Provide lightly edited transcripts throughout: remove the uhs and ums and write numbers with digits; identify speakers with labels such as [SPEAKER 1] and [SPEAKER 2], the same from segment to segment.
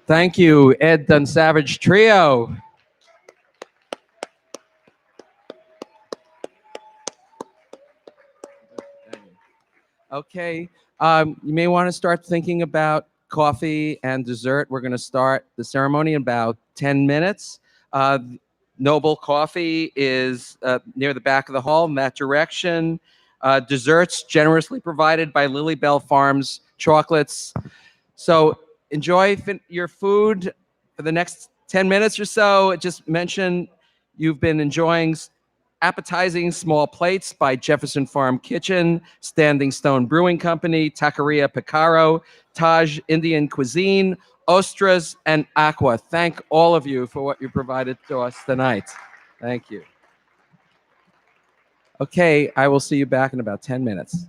[SPEAKER 1] Thank you, Ed Dunsavage Trio. Okay, you may want to start thinking about coffee and dessert. We're going to start the ceremony in about 10 minutes. Noble Coffee is near the back of the hall in that direction. Desserts generously provided by Lily Bell Farms Chocolates. So enjoy your food for the next 10 minutes or so. Just mention you've been enjoying appetizing small plates by Jefferson Farm Kitchen, Standing Stone Brewing Company, Taqueria Picaro, Taj Indian Cuisine, Ostras, and Aqua. Thank all of you for what you provided to us tonight. Thank you. Okay, I will see you back in about 10 minutes.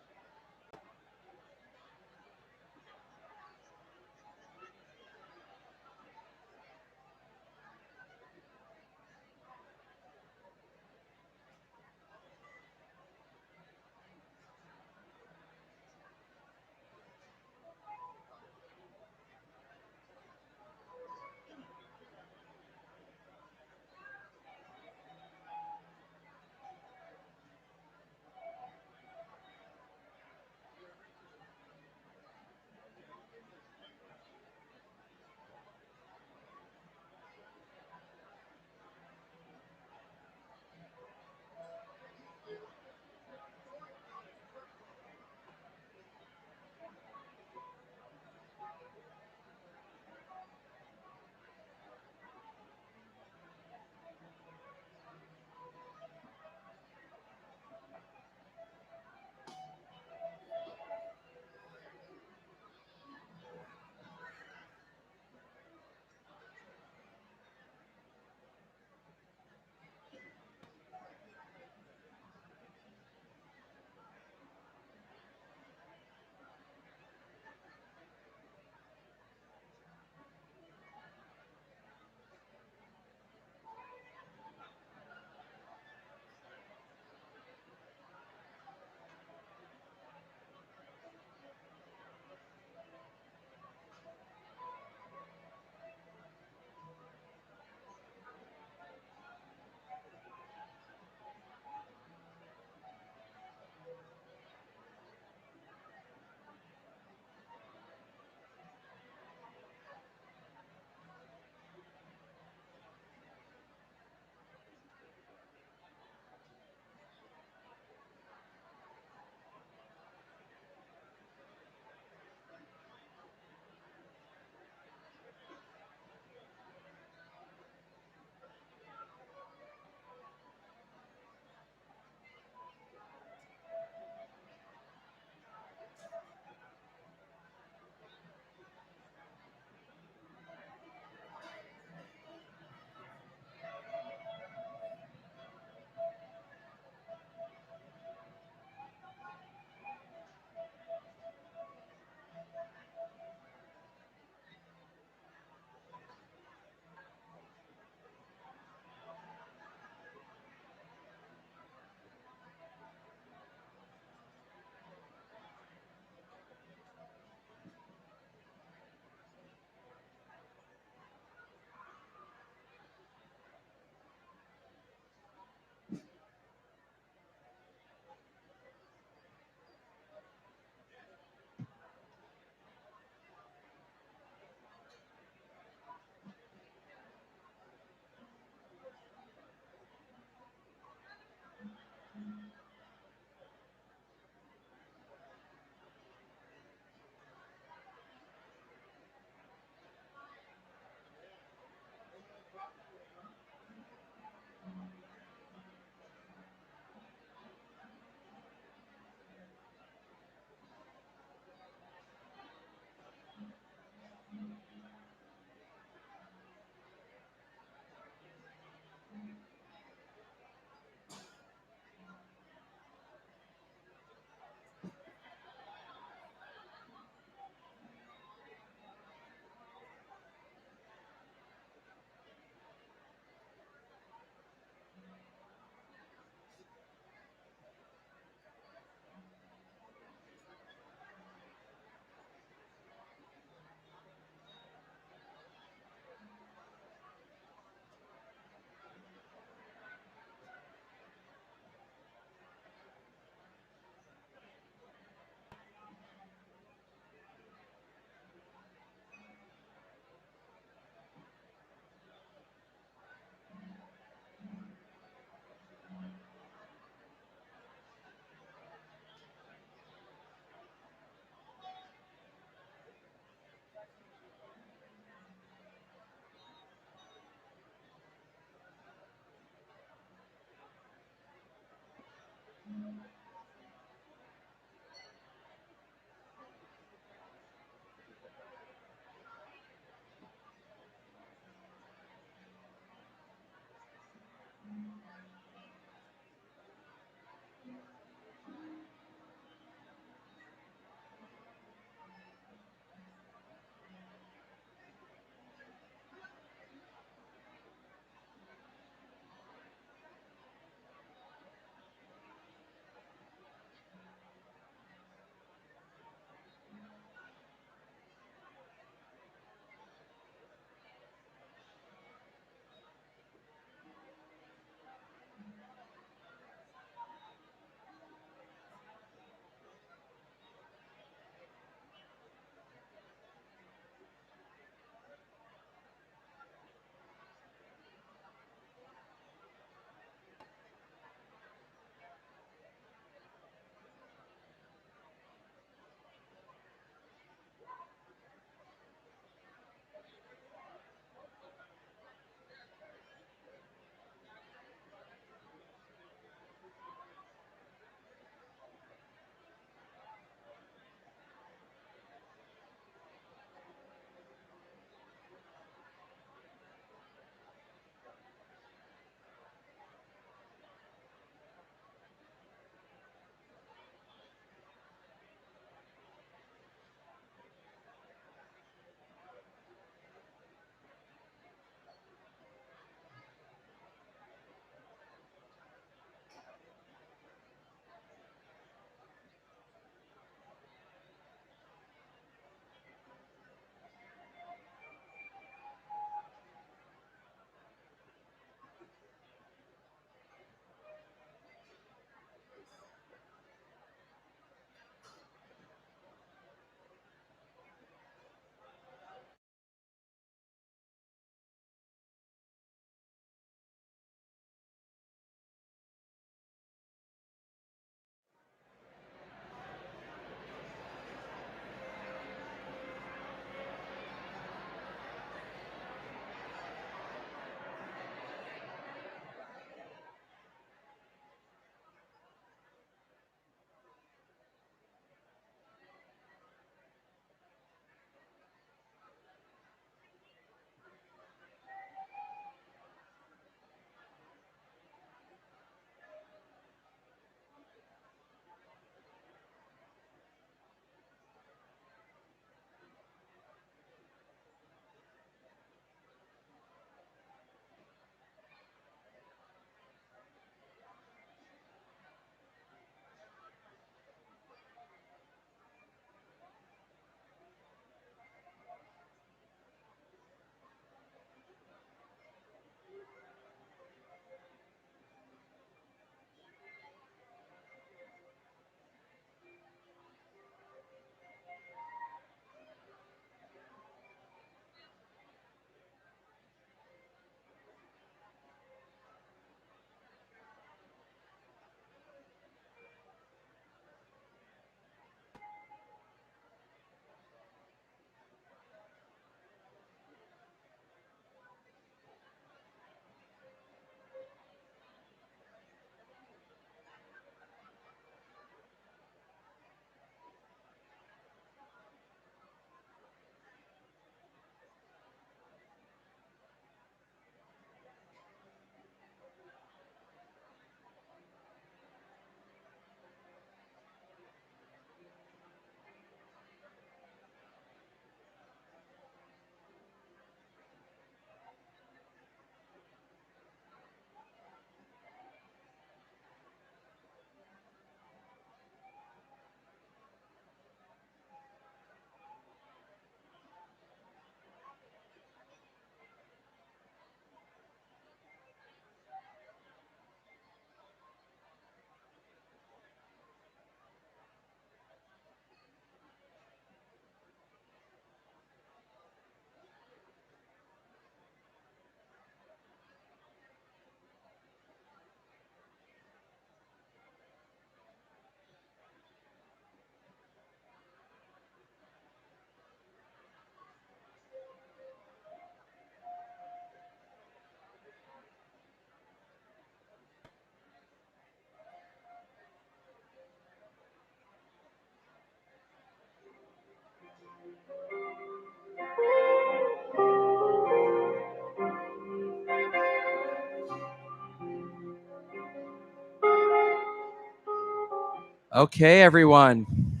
[SPEAKER 1] Okay, everyone.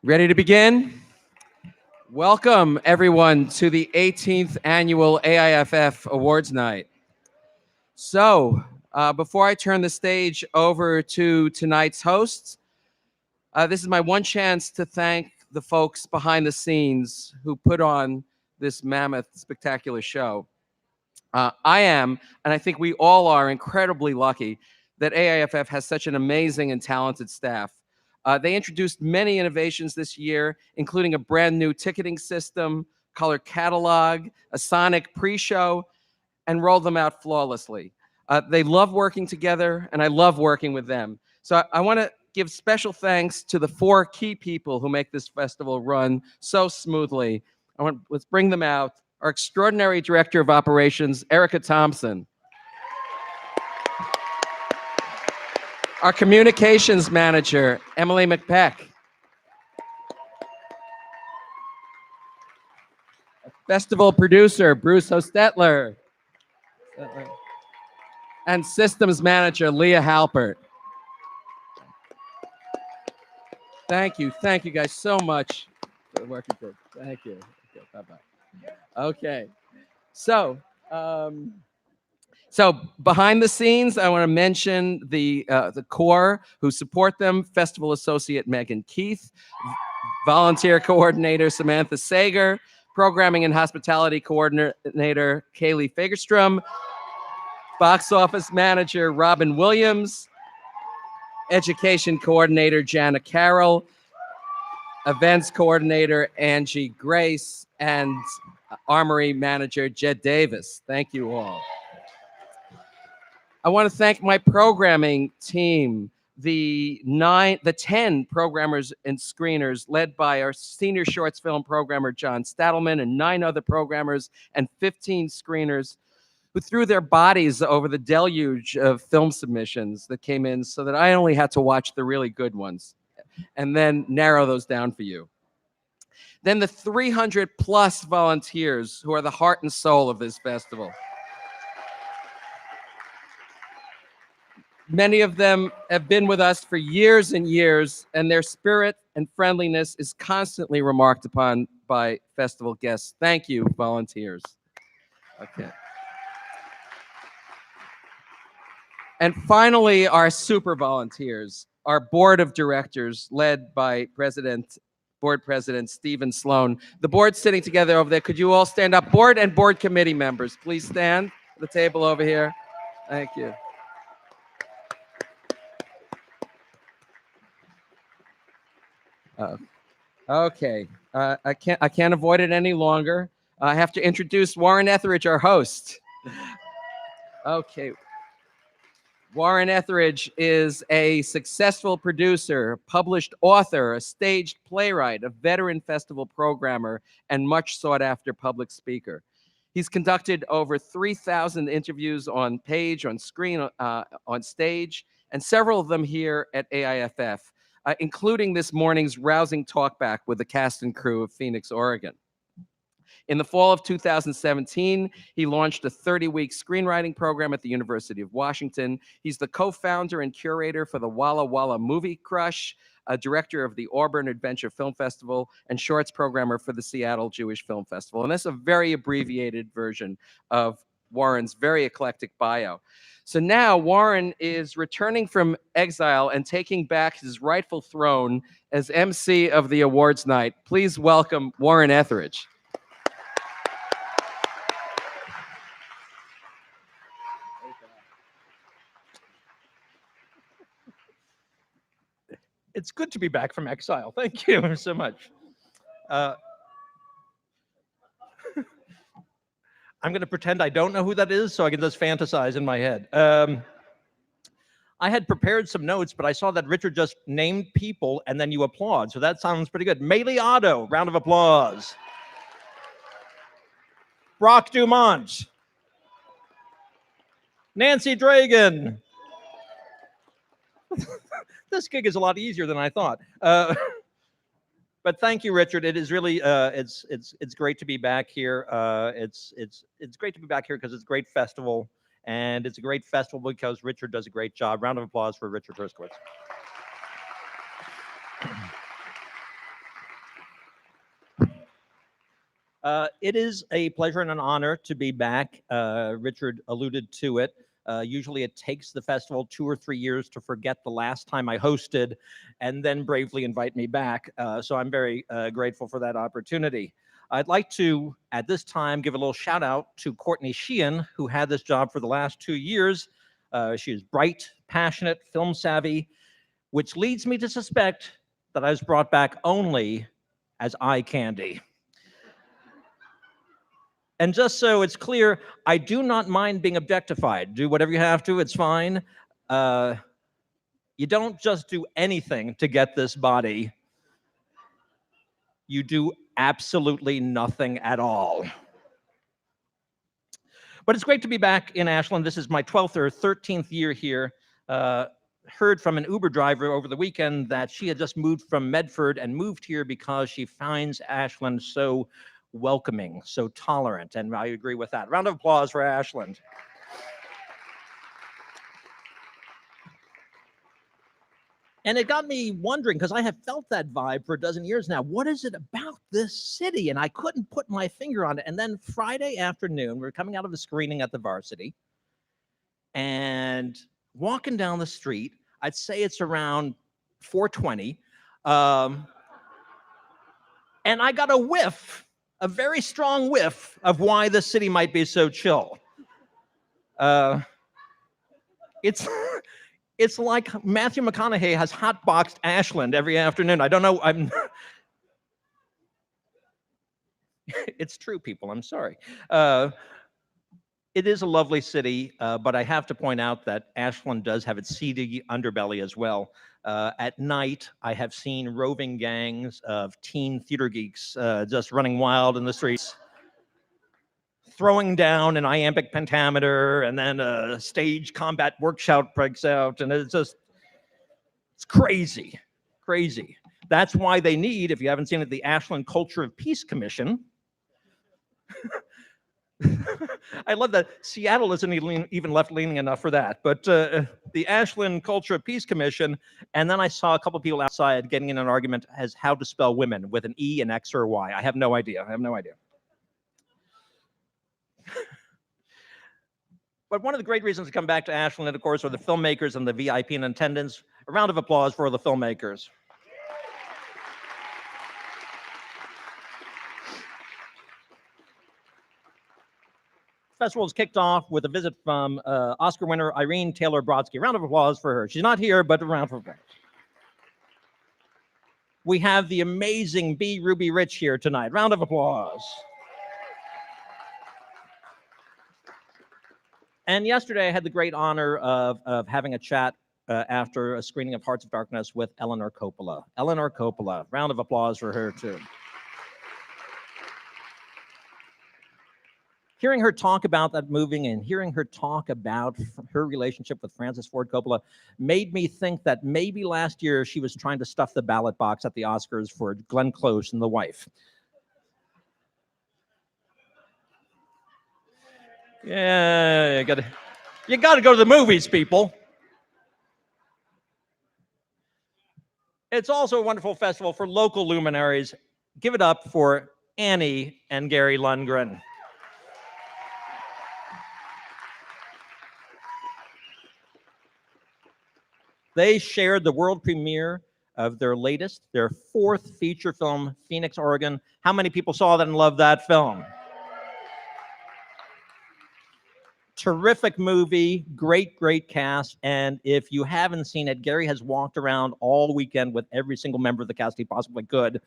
[SPEAKER 1] Ready to begin? Welcome, everyone, to the 18th Annual AIFF Awards Night. So, before I turn the stage over to tonight's hosts, this is my one chance to thank the folks behind the scenes who put on this mammoth, spectacular show. I am, and I think we all are, incredibly lucky that AIFF has such an amazing and talented staff. They introduced many innovations this year, including a brand new ticketing system, color catalog, a sonic pre-show, and rolled them out flawlessly. They love working together, and I love working with them. So I want to give special thanks to the 4 key people who make this festival run so smoothly. Let's bring them out. Our extraordinary Director of Operations, Erica Thompson. Our Communications Manager, Emily McPeck. Festival Producer, Bruce Hostetler. And Systems Manager, Leah Halpert. Thank you guys so much for the work you did. Thank you. Okay, bye-bye. Okay, so behind the scenes, I want to mention the core who support them: Festival Associate Megan Keith, Volunteer Coordinator Samantha Sager, Programming and Hospitality Coordinator Kaylee Fagerstrom, Box Office Manager Robin Williams, Education Coordinator Jana Carroll, Events Coordinator Angie Grace, and Armory Manager Jed Davis. Thank you all. I want to thank my programming team, the 10 programmers and screeners led by our senior shorts film programmer John Stadelman and 9 other programmers and 15 screeners who threw their bodies over the deluge of film submissions that came in so that I only had to watch the really good ones and then narrow those down for you. Then the 300 plus volunteers who are the heart and soul of this festival. Many of them have been with us for years and years, and their spirit and friendliness is constantly remarked upon by festival guests. Thank you, volunteers. Okay. And finally, our super volunteers, our board of directors, led by Board President Stephen Sloan. The board's sitting together over there. Could you all stand up? Board and board committee members, please stand at the table over here. Thank you. Okay, I can't avoid it any longer. I have to introduce Warren Etheridge, our host. Okay. Warren Etheridge is a successful producer, published author, a staged playwright, a veteran festival programmer, and much sought-after public speaker. He's conducted over 3,000 interviews on page, on screen, on stage, and several of them here at AIFF, including this morning's rousing talkback with the cast and crew of Phoenix, Oregon. In the fall of 2017, he launched a 30-week screenwriting program at the University of Washington. He's the co-founder and curator for the Walla Walla Movie Crush, a director of the Auburn Adventure Film Festival, and shorts programmer for the Seattle Jewish Film Festival. And that's a very abbreviated version of Warren's very eclectic bio. So now Warren is returning from exile and taking back his rightful throne as MC of the awards night. Please welcome Warren Etheridge.
[SPEAKER 2] It's good to be back from exile. Thank you so much. I'm going to pretend I don't know who that is so I can just fantasize in my head. I had prepared some notes, but I saw that Richard just named people and then you applaud. So that sounds pretty good. Maylee Otto, round of applause. Brock Dumont. Nancy Dragan. This gig is a lot easier than I thought. But thank you, Richard. It is really it's great to be back here. It's great to be back here because it's a great festival, And it's a great festival because Richard does a great job. Round of applause for Richard Herskowitz. It is a pleasure and an honor to be back. Richard alluded to it. Usually it takes the festival 2 or 3 years to forget the last time I hosted and then bravely invite me back. So I'm very grateful for that opportunity. I'd like to, at this time, give a little shout out to Courtney Sheehan, who had this job for the last 2 years. She is bright, passionate, film savvy, which leads me to suspect that I was brought back only as eye candy. And just so it's clear, I do not mind being objectified. Do whatever you have to, it's fine. You don't just do anything to get this body. You do absolutely nothing at all. But it's great to be back in Ashland. This is my 12th or 13th year here. Heard from an Uber driver over the weekend that she had just moved from Medford and moved here because she finds Ashland so welcoming, so tolerant, and I agree with that. Round of applause for Ashland. And it got me wondering, because I have felt that vibe for a dozen years now. What is it about this city? And I couldn't put my finger on it. And then Friday afternoon, we were coming out of a screening at the Varsity, and walking down the street, I'd say it's around 4:20, and I got a whiff, a very strong whiff of why the city might be so chill. It's like Matthew McConaughey has hotboxed Ashland every afternoon. I don't know. It's true, people. I'm sorry. It is a lovely city, but I have to point out that Ashland does have its seedy underbelly as well. At night, I have seen roving gangs of teen theater geeks just running wild in the streets, throwing down an iambic pentameter, and then a stage combat workshop breaks out, and it's crazy, crazy. That's why they need, if you haven't seen it, the Ashland Culture of Peace Commission. I love that Seattle isn't even left-leaning enough for that, but the Ashland Culture of Peace Commission, and then I saw a couple of people outside getting in an argument as how to spell women with an E, an X, or a Y. I have no idea. But one of the great reasons to come back to Ashland, of course, are the filmmakers and the VIP in attendance. A round of applause for the filmmakers. Festival is kicked off with a visit from Oscar winner Irene Taylor Brodsky. A round of applause for her. She's not here, but a round of applause. We have the amazing B. Ruby Rich here tonight. Round of applause. And yesterday I had the great honor of having a chat after a screening of Hearts of Darkness with Eleanor Coppola. Eleanor Coppola. Round of applause for her, too. Hearing her talk about that movie and hearing her talk about her relationship with Francis Ford Coppola made me think that maybe last year she was trying to stuff the ballot box at the Oscars for Glenn Close and The Wife. Yeah, you gotta go to the movies, people. It's also a wonderful festival for local luminaries. Give it up for Annie and Gary Lundgren. They shared the world premiere of their fourth feature film, Phoenix, Oregon. How many people saw that and loved that film? Terrific movie, great cast. And if you haven't seen it, Gary has walked around all weekend with every single member of the cast he possibly could,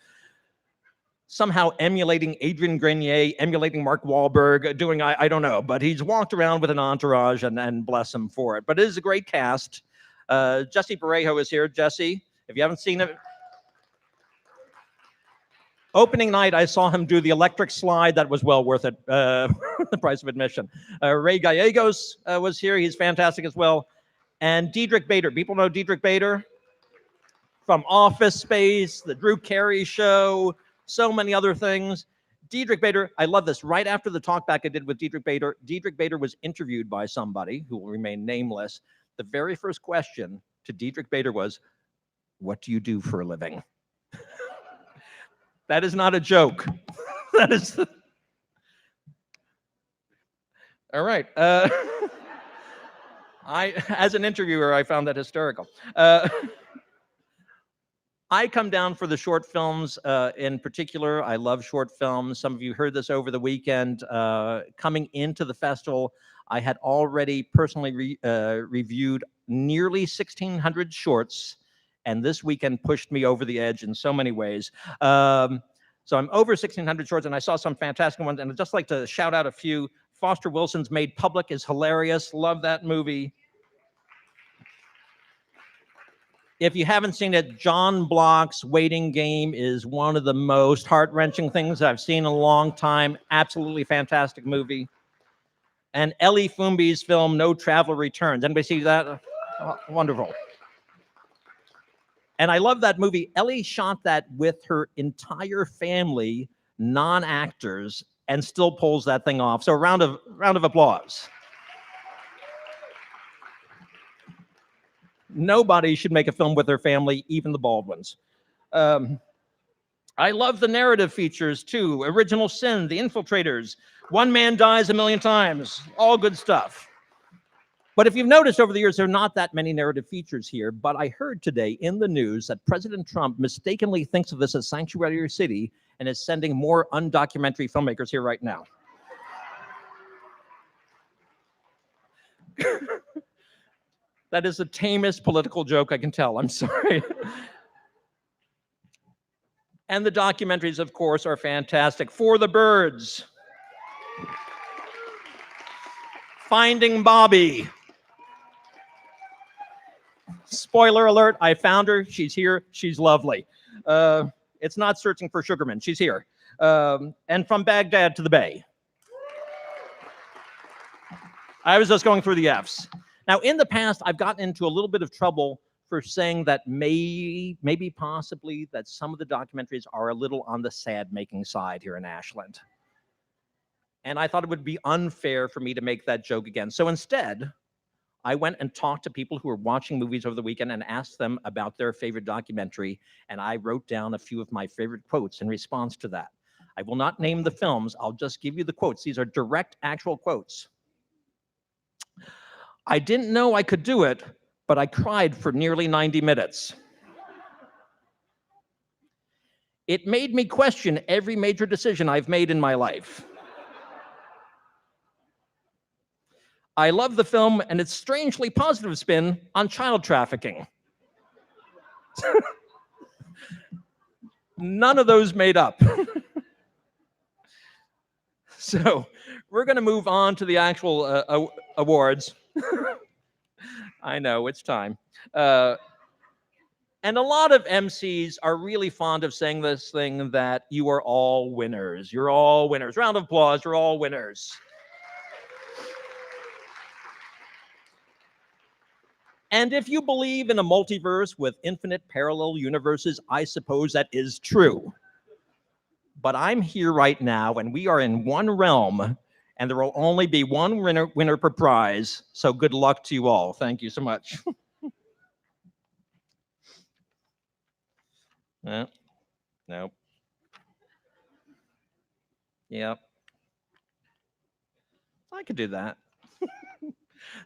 [SPEAKER 2] somehow emulating Adrian Grenier, emulating Mark Wahlberg, doing, I don't know, but he's walked around with an entourage and bless him for it. But it is a great cast. Jesse Parejo is here. Jesse, if you haven't seen it, opening night, I saw him do the electric slide. That was well worth it, the price of admission. Ray Gallegos was here. He's fantastic as well. And Diedrich Bader. People know Diedrich Bader from Office Space, The Drew Carey Show, so many other things. Diedrich Bader, I love this. Right after the talkback I did with Diedrich Bader was interviewed by somebody who will remain nameless. The very first question to Diedrich Bader was, "What do you do for a living?" That is not a joke. That is. All right. As an interviewer, I found that hysterical. I come down for the short films in particular. I love short films. Some of you heard this over the weekend. Coming into the festival, I had already personally reviewed nearly 1,600 shorts, and this weekend pushed me over the edge in so many ways. So I'm over 1,600 shorts, and I saw some fantastic ones, and I'd just like to shout out a few. Foster Wilson's Made Public is hilarious. Love that movie. If you haven't seen it, John Block's Waiting Game is one of the most heart-wrenching things I've seen in a long time. Absolutely fantastic movie. And Ellie Fumbi's film, No Traveler Returns. Anybody see that? Oh, wonderful. And I love that movie. Ellie shot that with her entire family, non-actors, and still pulls that thing off. So a round of applause. Nobody should make a film with their family, even the Baldwins. I love the narrative features too. Original Sin, The Infiltrators, One Man Dies a Million Times, all good stuff. But if you've noticed over the years, there are not that many narrative features here. But I heard today in the news that President Trump mistakenly thinks of this as Sanctuary City and is sending more undocumentary filmmakers here right now. That is the tamest political joke I can tell. I'm sorry. And the documentaries, of course, are fantastic. For the Birds, Finding Bobby. Spoiler alert, I found her. She's here. She's lovely. It's not Searching for Sugarman. She's here. And From Baghdad to the Bay. I was just going through the Fs. Now, in the past, I've gotten into a little bit of trouble for saying that maybe possibly that some of the documentaries are a little on the sad-making side here in Ashland. And I thought it would be unfair for me to make that joke again. So instead, I went and talked to people who were watching movies over the weekend and asked them about their favorite documentary, and I wrote down a few of my favorite quotes in response to that. I will not name the films. I'll just give you the quotes. These are direct, actual quotes. "I didn't know I could do it, but I cried for nearly 90 minutes. It made me question every major decision I've made in my life. I love the film and its strangely positive spin on child trafficking." None of those made up. So we're going to move on to the actual awards. I know, it's time. And a lot of MCs are really fond of saying this thing that you are all winners. You're all winners. Round of applause, you're all winners. And if you believe in a multiverse with infinite parallel universes, I suppose that is true. But I'm here right now, and we are in one realm, and there will only be one winner per prize. So good luck to you all. Thank you so much. Nope. Yep. I could do that.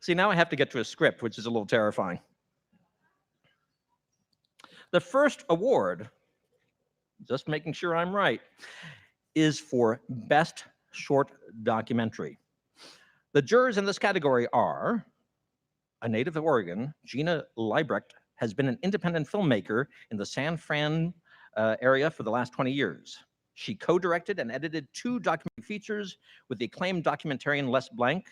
[SPEAKER 2] See, now I have to get to a script, which is a little terrifying. The first award, just making sure I'm right, is for Best Short Documentary. The jurors in this category are a native of Oregon. Gina Liebrecht has been an independent filmmaker in the San Fran area for the last 20 years. She co-directed and edited 2 documentary features with the acclaimed documentarian Les Blank,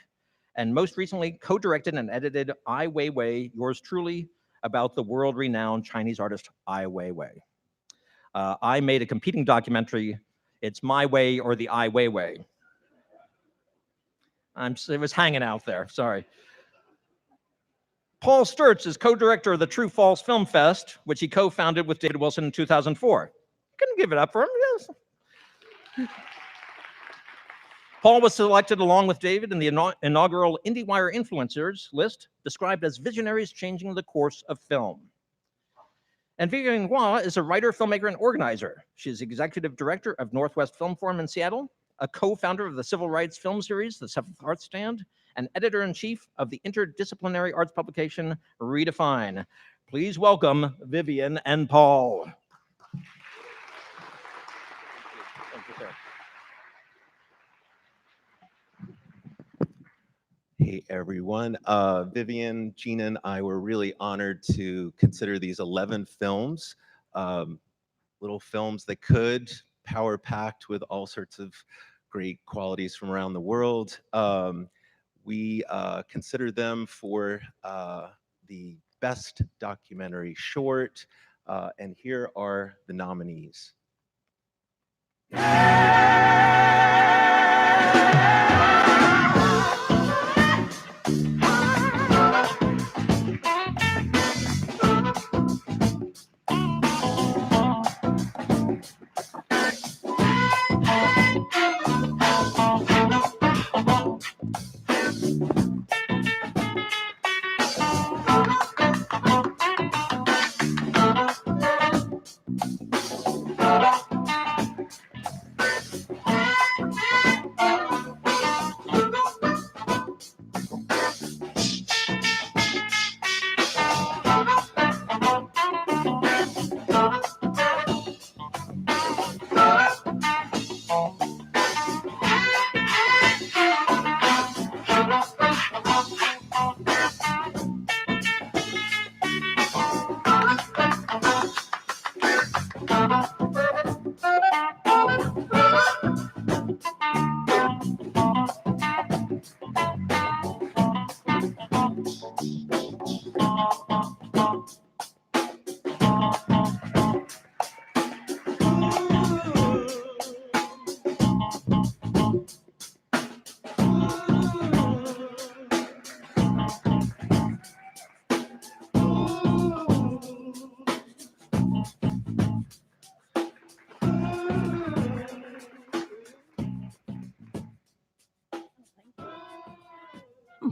[SPEAKER 2] and most recently co-directed and edited Ai Weiwei, yours truly, about the world-renowned Chinese artist Ai Weiwei. I made a competing documentary, It's My Way or the Ai Weiwei. It was hanging out there, sorry. Paul Sturts is co-director of the True False Film Fest, which he co-founded with David Wilson in 2004. Couldn't give it up for him, yes. Paul was selected along with David in the inaugural IndieWire Influencers list, described as visionaries changing the course of film. And Vivian Hua is a writer, filmmaker, and organizer. She is executive director of Northwest Film Forum in Seattle, a co-founder of the civil rights film series, The Seventh Art Stand, and editor-in-chief of the interdisciplinary arts publication, Redefine. Please welcome Vivian and Paul. Thank you, sir.
[SPEAKER 3] Hey everyone, Vivian, Gina, and I were really honored to consider these 11 films, little films that could, power-packed with all sorts of great qualities from around the world. We consider them for the Best Documentary Short, and here are the nominees.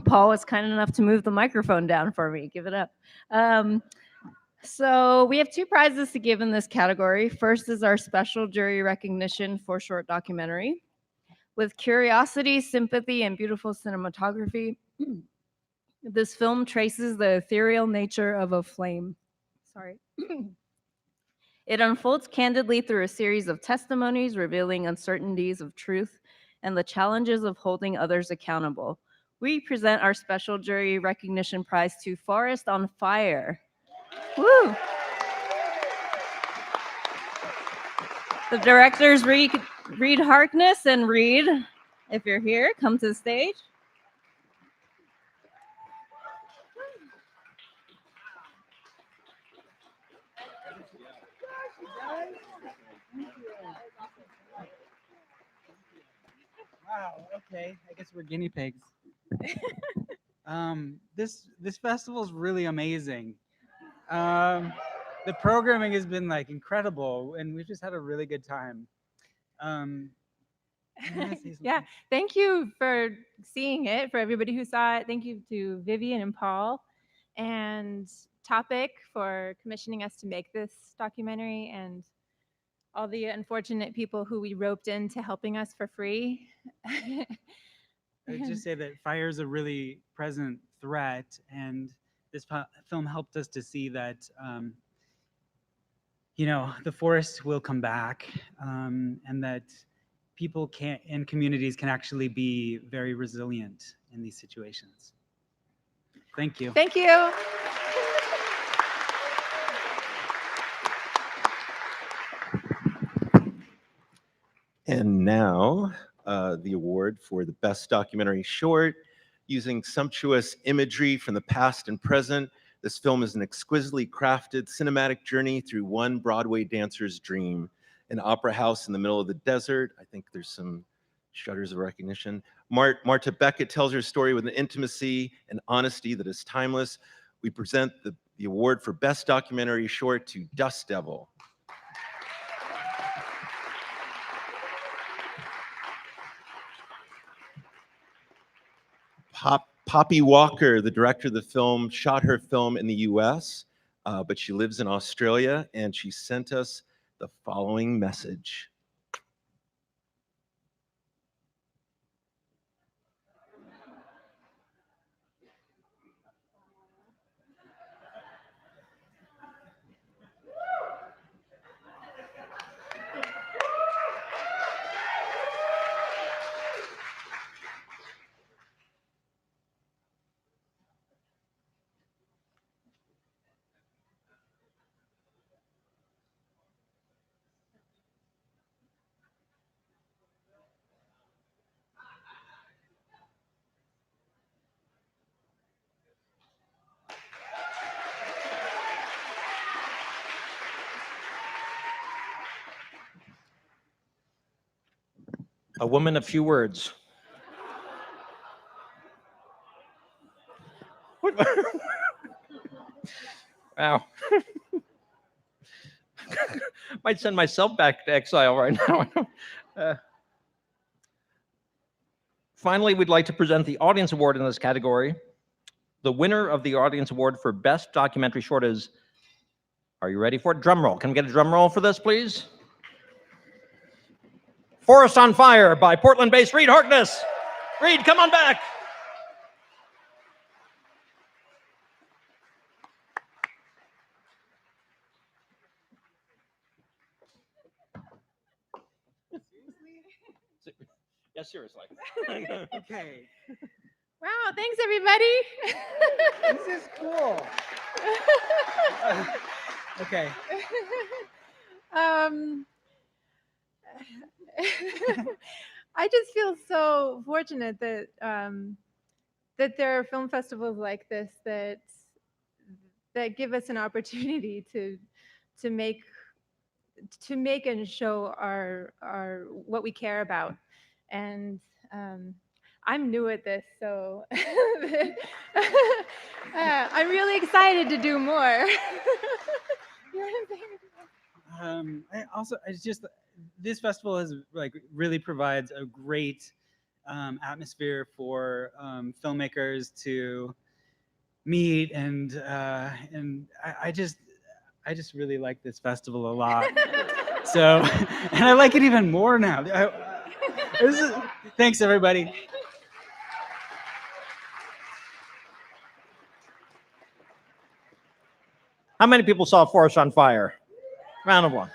[SPEAKER 4] Paul was kind enough to move the microphone down for me. Give it up. So we have two prizes to give in this category. First is our special jury recognition for short documentary. With curiosity, sympathy, and beautiful cinematography, this film traces the ethereal nature of a flame. Sorry. It unfolds candidly through a series of testimonies revealing uncertainties of truth and the challenges of holding others accountable. We present our special jury recognition prize to Forest on Fire. Woo! The directors Reed Harkness and Reed, if you're here, come to the stage.
[SPEAKER 5] Wow, okay. I guess we're guinea pigs. This festival is really amazing. The programming has been like incredible, and we've just had a really good time.
[SPEAKER 6] Yeah, thank you for seeing it, for everybody who saw it. Thank you to Vivian and Paul and Topic for commissioning us to make this documentary, and all the unfortunate people who we roped into helping us for free.
[SPEAKER 5] I would just say that fire is a really present threat, and this film helped us to see that the forest will come back, and that people and communities can actually be very resilient in these situations. Thank you.
[SPEAKER 6] Thank you.
[SPEAKER 3] And now, the award for the Best Documentary Short. Using sumptuous imagery from the past and present, this film is an exquisitely crafted cinematic journey through one Broadway dancer's dream. An opera house in the middle of the desert. I think there's some shudders of recognition. Marta Beckett tells her story with an intimacy and honesty that is timeless. We present the award for Best Documentary Short to Dust Devil. Poppy Walker, the director of the film, shot her film in the US, but she lives in Australia, and she sent us the following message.
[SPEAKER 2] A woman of few words. Wow. Might send myself back to exile right now. Finally, we'd like to present the Audience Award in this category. The winner of the Audience Award for Best Documentary Short is, are you ready for it? Drum roll. Can we get a drum roll for this, please? Forest on Fire by Portland-based Reed Harkness. Reed, come on back. Yes, seriously.
[SPEAKER 5] Okay.
[SPEAKER 6] Wow, thanks everybody.
[SPEAKER 5] This is cool. Okay.
[SPEAKER 6] I just feel so fortunate that that there are film festivals like this that give us an opportunity to make and show our what we care about. And I'm new at this, so I'm really excited to do more.
[SPEAKER 5] This festival has really provides a great atmosphere for filmmakers to meet, and I just really like this festival a lot. So, and I like it even more now. Thanks, everybody.
[SPEAKER 2] How many people saw Forest on Fire? Round of one.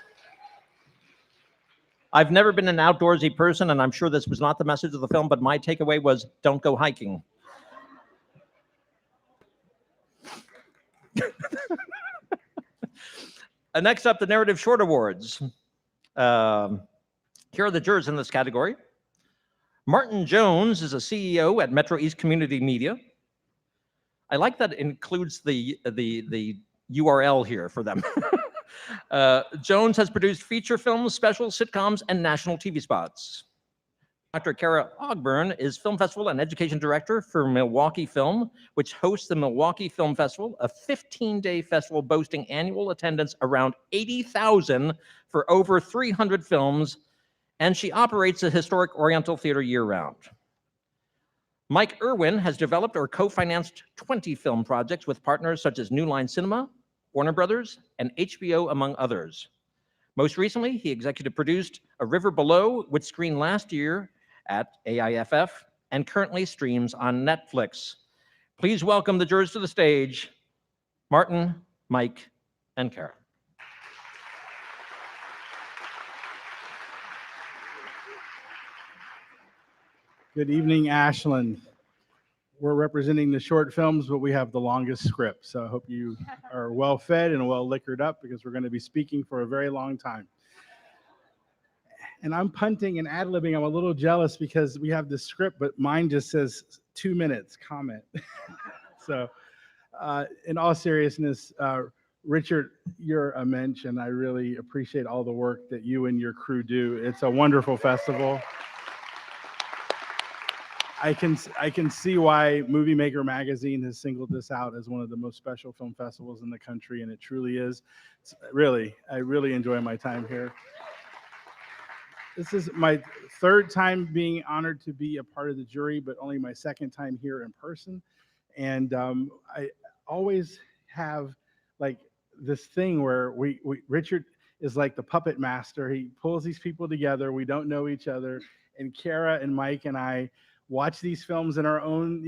[SPEAKER 2] I've never been an outdoorsy person, and I'm sure this was not the message of the film, but my takeaway was don't go hiking. Next up, the Narrative Short Awards. Here are the jurors in this category. Martin Jones is a CEO at Metro East Community Media. I like that it includes the URL here for them. Jones has produced feature films, special sitcoms, and national TV spots. Dr. Kara Ogburn is Film Festival and Education Director for Milwaukee Film, which hosts the Milwaukee Film Festival, a 15-day festival boasting annual attendance around 80,000 for over 300 films, and she operates a historic Oriental theater year-round. Mike Irwin has developed or co-financed 20 film projects with partners such as New Line Cinema, Warner Brothers, and HBO, among others. Most recently, he executive produced A River Below, which screened last year at AIFF and currently streams on Netflix. Please welcome the jurors to the stage, Martin, Mike, and Kara.
[SPEAKER 7] Good evening, Ashland. We're representing the short films, but we have the longest script. So I hope you are well fed and well liquored up, because we're going to be speaking for a very long time. And I'm punting and ad-libbing. I'm a little jealous because we have this script, but mine just says 2 minutes comment. So in all seriousness, Richard, you're a mensch, and I really appreciate all the work that you and your crew do. It's a wonderful festival. I can see why Movie Maker magazine has singled this out as one of the most special film festivals in the country, and it truly is. I really enjoy my time here. This is my third time being honored to be a part of the jury, but only my second time here in person. And I always have like this thing where Richard is like the puppet master. He pulls these people together. We don't know each other, and Kara and Mike and I watch these films in our own,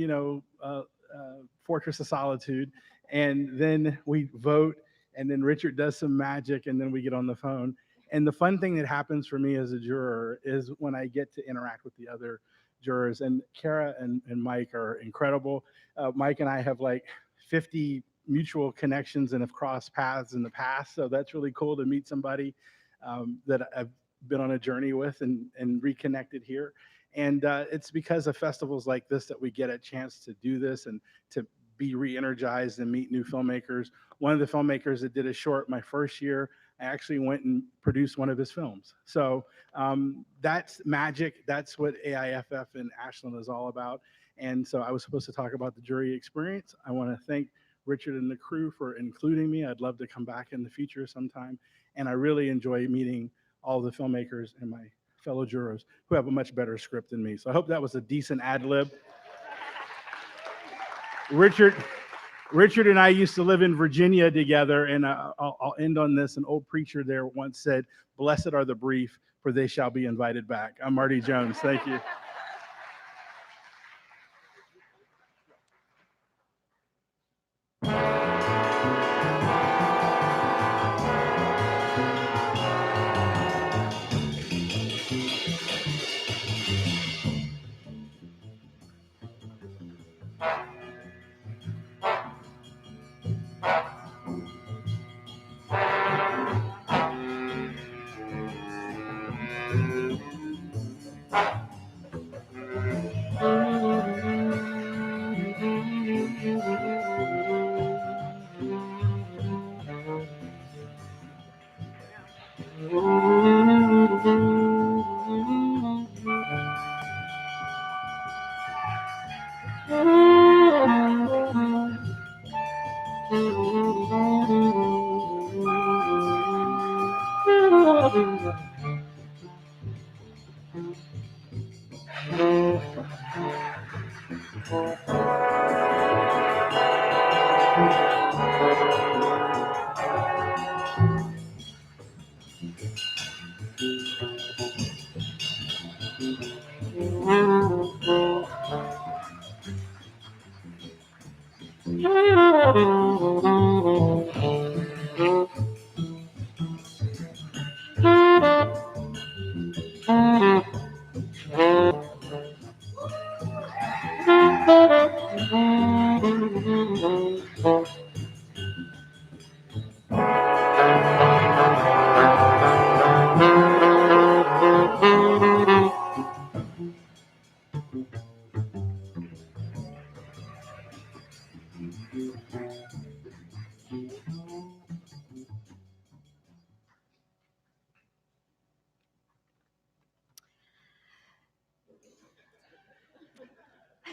[SPEAKER 7] fortress of solitude, and then we vote, and then Richard does some magic, and then we get on the phone. And the fun thing that happens for me as a juror is when I get to interact with the other jurors. And Kara and Mike are incredible. Mike and I have like 50 mutual connections and have crossed paths in the past. So that's really cool to meet somebody that I've been on a journey with and reconnected here. And it's because of festivals like this that we get a chance to do this and to be re-energized and meet new filmmakers. One of the filmmakers that did a short my first year, I actually went and produced one of his films. So that's magic. That's what AIFF in Ashland is all about. And so I was supposed to talk about the jury experience. I want to thank Richard and the crew for including me. I'd love to come back in the future sometime. And I really enjoy meeting all the filmmakers and my fellow jurors who have a much better script than me. So I hope that was a decent ad lib. Richard and I used to live in Virginia together, and I'll end on this. An old preacher there once said, "Blessed are the brief, for they shall be invited back." I'm Marty Jones. Thank you.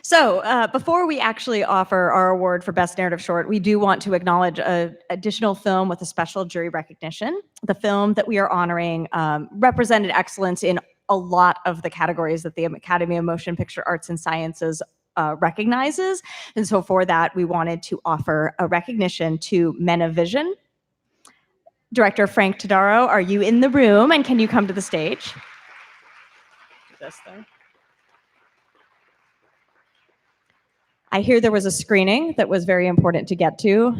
[SPEAKER 8] So before we actually offer our award for Best Narrative Short, we do want to acknowledge an additional film with a special jury recognition. The film that we are honoring represented excellence in a lot of the categories that the Academy of Motion Picture Arts and Sciences recognizes. And so for that, we wanted to offer a recognition to Men of Vision. Director Frank Todaro, are you in the room and can you come to the stage? This thing. I hear there was a screening that was very important to get to,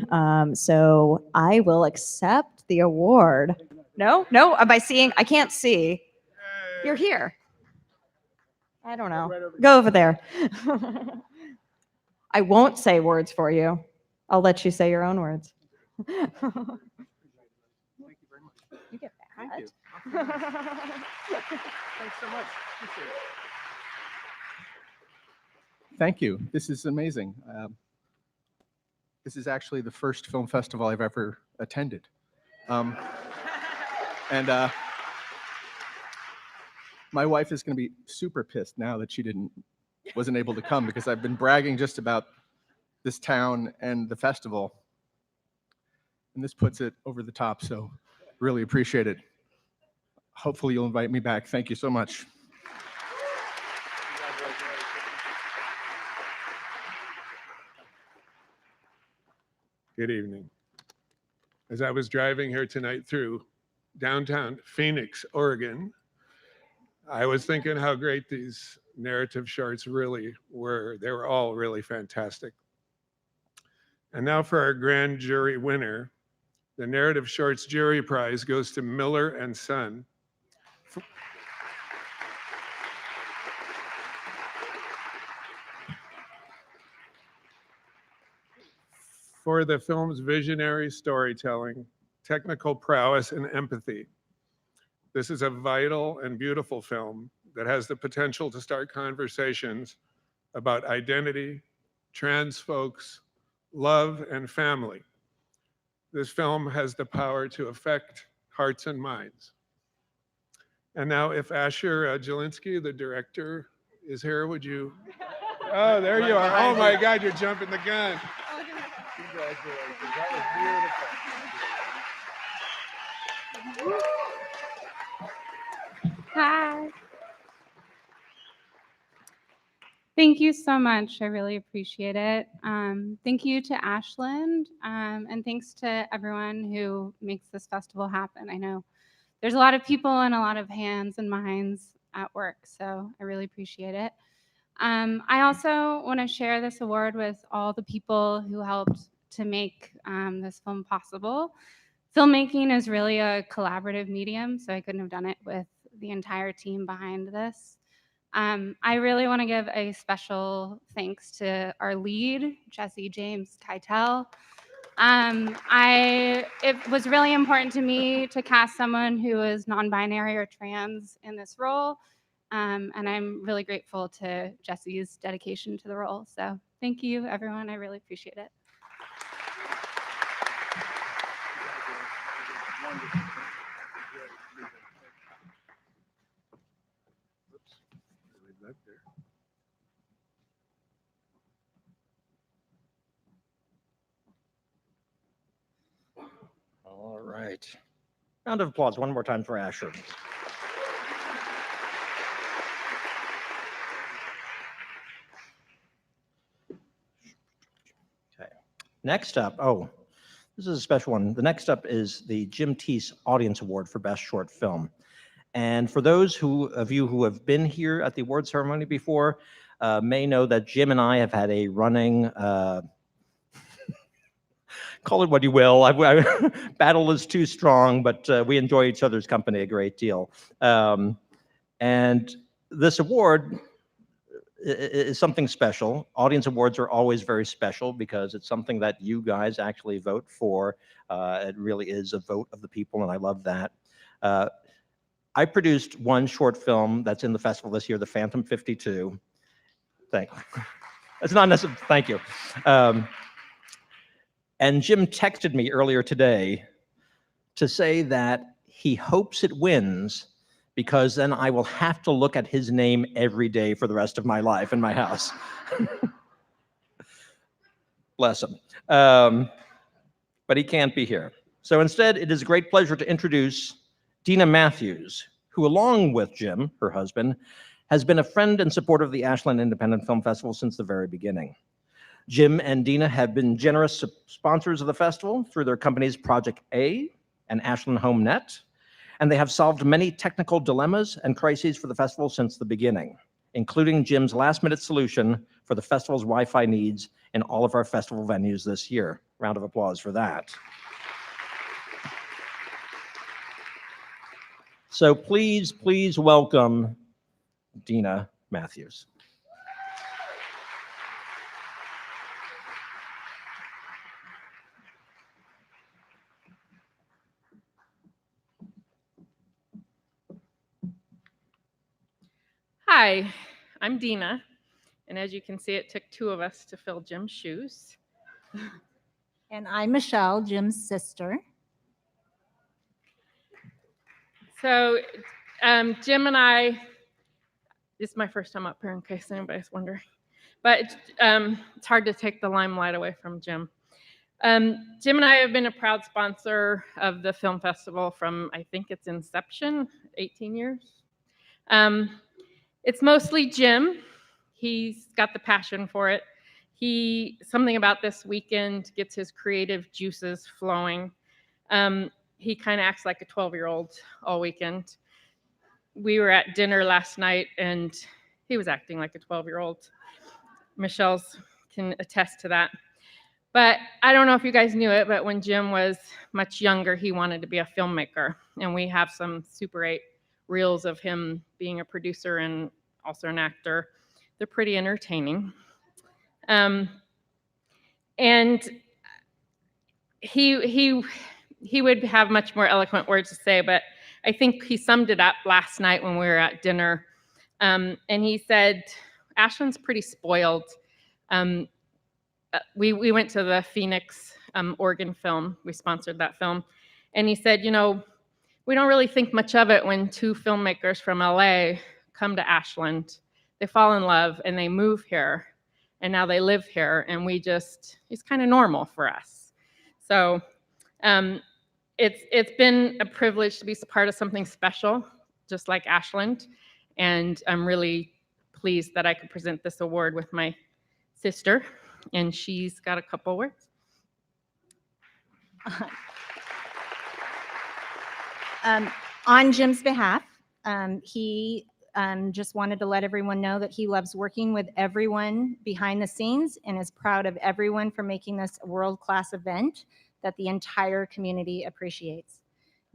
[SPEAKER 8] so I will accept the award. No? Am I seeing? I can't see. You're here. I don't know. Go over there. I won't say words for you. I'll let you say your own words.
[SPEAKER 1] Thank you very much.
[SPEAKER 8] You get that.
[SPEAKER 1] Thank you. Thanks so much. Appreciate it. Thank you. This is amazing. This is actually the first film festival I've ever attended. My wife is going to be super pissed now that she wasn't able to come because I've been bragging just about this town and the festival. And this puts it over the top, so really appreciate it.
[SPEAKER 9] hopefully you'll invite me back. Thank you so much.
[SPEAKER 10] Good evening. As I was driving here tonight through downtown Phoenix, Oregon, I was thinking how great these narrative shorts really were. They were all really fantastic. And now for our grand jury winner. The narrative shorts jury prize goes to Miller and Son. For the film's visionary storytelling, technical prowess, and empathy. This is a vital and beautiful film that has the potential to start conversations about identity, trans folks, love, and family. This film has the power to affect hearts and minds. And now if Asher Jelinski, the director, is here, would you? Oh, there you are. Oh my God, you're jumping the gun. Congratulations, that was beautiful.
[SPEAKER 11] Hi. Thank you so much. I really appreciate it. Thank you to Ashland, and thanks to everyone who makes this festival happen. I know there's a lot of people and a lot of hands and minds at work, so I really appreciate it. I also want to share this award with all the people who helped to make this film possible. Filmmaking is really a collaborative medium, so I couldn't have done it with the entire team behind this. I really want to give a special thanks to our lead, Jesse James Keitel. It was really important to me to cast someone who is non-binary or trans in this role, and I'm really grateful to Jesse's dedication to the role. So thank you, everyone. I really appreciate it.
[SPEAKER 2] All right. Round of applause one more time for Asher. Okay. Next up, this is a special one. The next up is the Jim Teese Audience Award for Best Short Film. And for those of you who have been here at the award ceremony before, may know that Jim and I have had a running, call it what you will. Battle is too strong, but we enjoy each other's company a great deal. And this award is something special. Audience awards are always very special because it's something that you guys actually vote for. It really is a vote of the people, and I love that. I produced one short film that's in the festival this year, The Phantom 52. It's not necessary. Thank you. And Jim texted me earlier today to say that he hopes it wins because then I will have to look at his name every day for the rest of my life in my house. Bless him. But he can't be here. So instead, it is a great pleasure to introduce Dina Matthews, who along with Jim, her husband, has been a friend and supporter of the Ashland Independent Film Festival since the very beginning. Jim and Dina have been generous sponsors of the festival through their companies Project A and Ashland Home Net, and they have solved many technical dilemmas and crises for the festival since the beginning, including Jim's last-minute solution for the festival's Wi-Fi needs in all of our festival venues this year. Round of applause for that. So please welcome Dina Matthews.
[SPEAKER 12] Hi, I'm Dina, and as you can see, it took two of us to fill Jim's shoes.
[SPEAKER 13] And I'm Michelle, Jim's sister.
[SPEAKER 12] So Jim and I, this is my first time up here in case anybody's wondering, but it's hard to take the limelight away from Jim. Jim and I have been a proud sponsor of the film festival from, I think, its inception. 18 years. It's mostly Jim. He's got the passion for it. Something about this weekend gets his creative juices flowing. He kind of acts like a 12-year-old all weekend. We were at dinner last night and he was acting like a 12-year-old. Michelle can attest to that. But I don't know if you guys knew it, but when Jim was much younger, he wanted to be a filmmaker. And we have some Super 8 reels of him being a producer and also an actor. They're pretty entertaining. And he would have much more eloquent words to say, but I think he summed it up last night when we were at dinner. And he said, Ashland's pretty spoiled. We went to the Phoenix, Oregon film. We sponsored that film. And he said, we don't really think much of it when two filmmakers from LA come to Ashland. They fall in love and they move here. And now they live here. And it's kind of normal for us. So it's been a privilege to be part of something special, just like Ashland. And I'm really pleased that I could present this award with my sister. And she's got a couple words.
[SPEAKER 13] On Jim's behalf, he just wanted to let everyone know that he loves working with everyone behind the scenes and is proud of everyone for making this a world-class event that the entire community appreciates.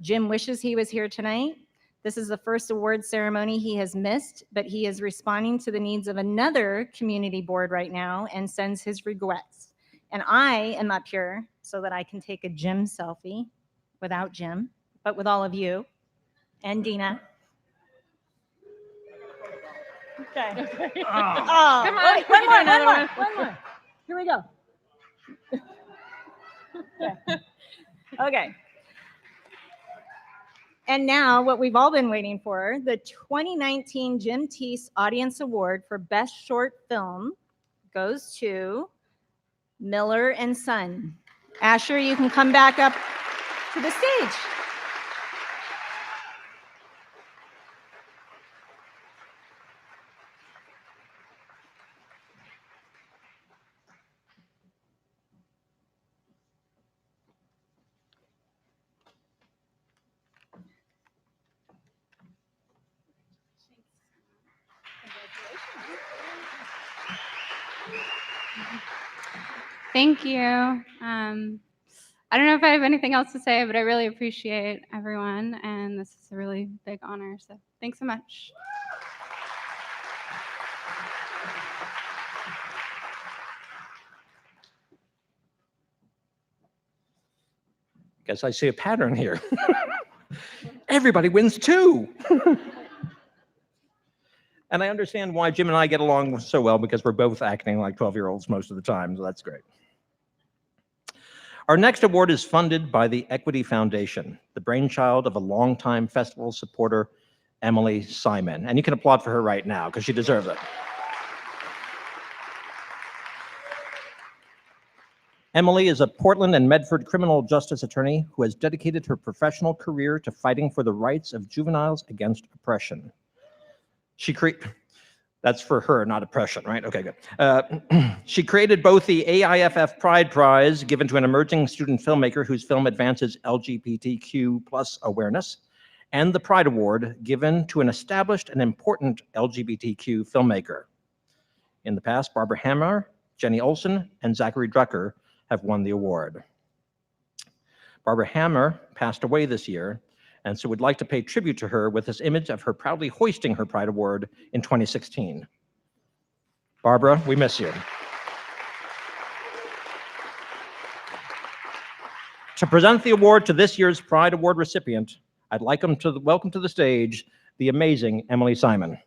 [SPEAKER 13] Jim wishes he was here tonight. This is the first award ceremony he has missed, but he is responding to the needs of another community board right now and sends his regrets. And I am up here so that I can take a Jim selfie without Jim, but with all of you and Dina. Okay. Oh,
[SPEAKER 12] Come on.
[SPEAKER 13] wait, one more. Here we go. Okay. And now what we've all been waiting for, the 2019 Jim Teese Audience Award for Best Short Film goes to Miller and Son. Asher, you can come back up to the stage.
[SPEAKER 11] Thank you. I don't know if I have anything else to say, but I really appreciate everyone, and this is a really big honor. So thanks so much.
[SPEAKER 2] Guess I see a pattern here. Everybody wins too. And I understand why Jim and I get along so well, because we're both acting like 12-year-olds most of the time, so that's great. Our next award is funded by the Equity Foundation, the brainchild of a longtime festival supporter, Emily Simon. And you can applaud for her right now, because she deserves it. Emily is a Portland and Medford criminal justice attorney who has dedicated her professional career to fighting for the rights of juveniles against oppression. That's for her, not oppression, right? Okay, good. She created both the AIFF Pride Prize, given to an emerging student filmmaker whose film advances LGBTQ+ awareness, and the Pride Award, given to an established and important LGBTQ filmmaker. In the past, Barbara Hammer, Jenny Olson, and Zachary Drucker have won the award. Barbara Hammer passed away this year, and so we'd like to pay tribute to her with this image of her proudly hoisting her Pride Award in 2016. Barbara, we miss you. To present the award to this year's Pride Award recipient, I'd like to welcome to the stage the amazing Emily Simon.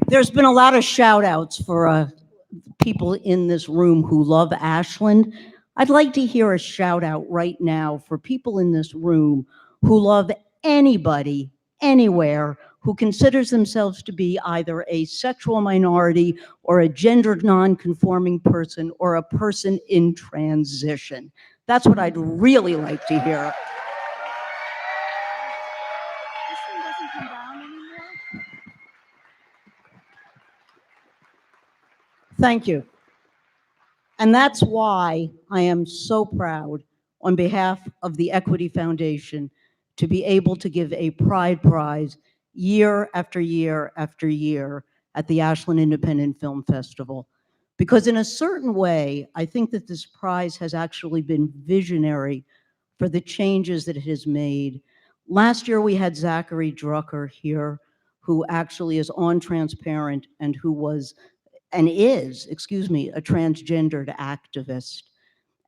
[SPEAKER 14] There's been a lot of shout outs for people in this room who love Ashland. I'd like to hear a shout out right now for people in this room who love anybody, anywhere, who considers themselves to be either a sexual minority or a gender non-conforming person or a person in transition. That's what I'd really like to hear. Thank you. And that's why I am so proud, on behalf of the Equity Foundation, to be able to give a Pride Prize year after year after year at the Ashland Independent Film Festival. Because in a certain way, I think that this prize has actually been visionary for the changes that it has made. Last year, we had Zachary Drucker here, who actually is on Transparent and who was and is, excuse me, a transgendered activist.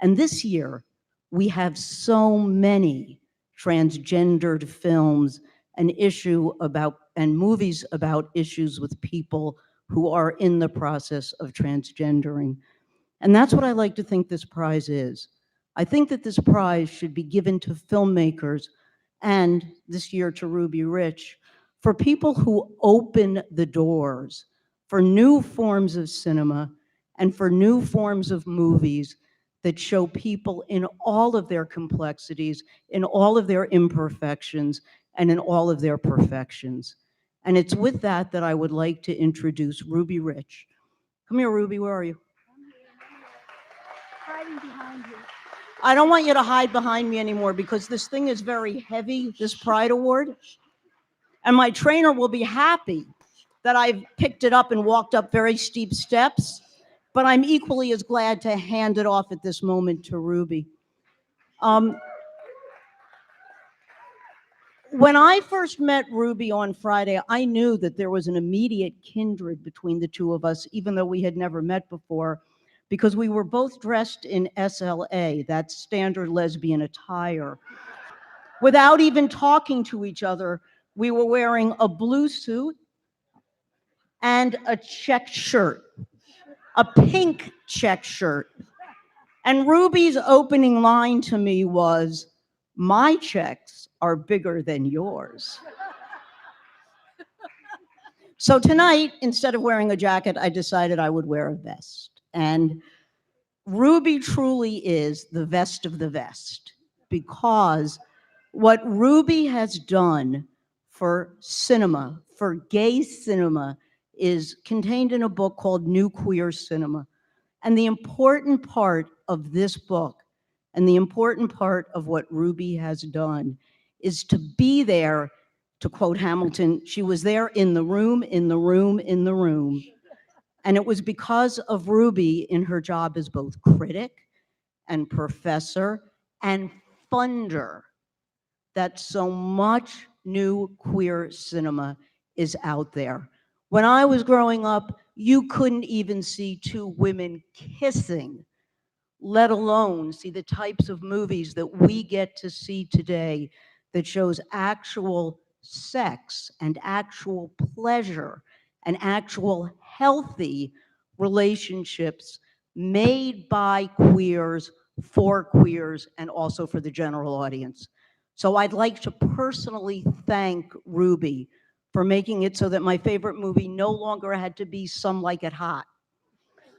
[SPEAKER 14] And this year, we have so many transgendered films and movies about issues with people who are in the process of transgendering. And that's what I like to think this prize is. I think that this prize should be given to filmmakers, and this year to Ruby Rich, for people who open the doors for new forms of cinema and for new forms of movies that show people in all of their complexities, in all of their imperfections, and in all of their perfections. And it's with that that I would like to introduce Ruby Rich. Come here, Ruby, where are you?
[SPEAKER 15] Hiding behind you.
[SPEAKER 14] I don't want you to hide behind me anymore because this thing is very heavy, this Pride Award. And my trainer will be happy that I've picked it up and walked up very steep steps, but I'm equally as glad to hand it off at this moment to Ruby. When I first met Ruby on Friday, I knew that there was an immediate kindred between the two of us, even though we had never met before, because we were both dressed in SLA, that standard lesbian attire. Without even talking to each other, we were wearing a blue suit and a checked shirt, a pink checked shirt. And Ruby's opening line to me was, "My checks are bigger than yours." So tonight, instead of wearing a jacket, I decided I would wear a vest. And Ruby truly is the vest of the vest, because what Ruby has done for cinema, for gay cinema, is contained in a book called New Queer Cinema. And the important part of this book, and the important part of what Ruby has done, is to be there, to quote Hamilton, she was there in the room, in the room, in the room. And it was because of Ruby in her job as both critic and professor and funder that so much new queer cinema is out there. When I was growing up, you couldn't even see two women kissing, let alone see the types of movies that we get to see today that shows actual sex and actual pleasure and actual healthy relationships made by queers, for queers, and also for the general audience. So I'd like to personally thank Ruby for making it so that my favorite movie no longer had to be Some Like It Hot,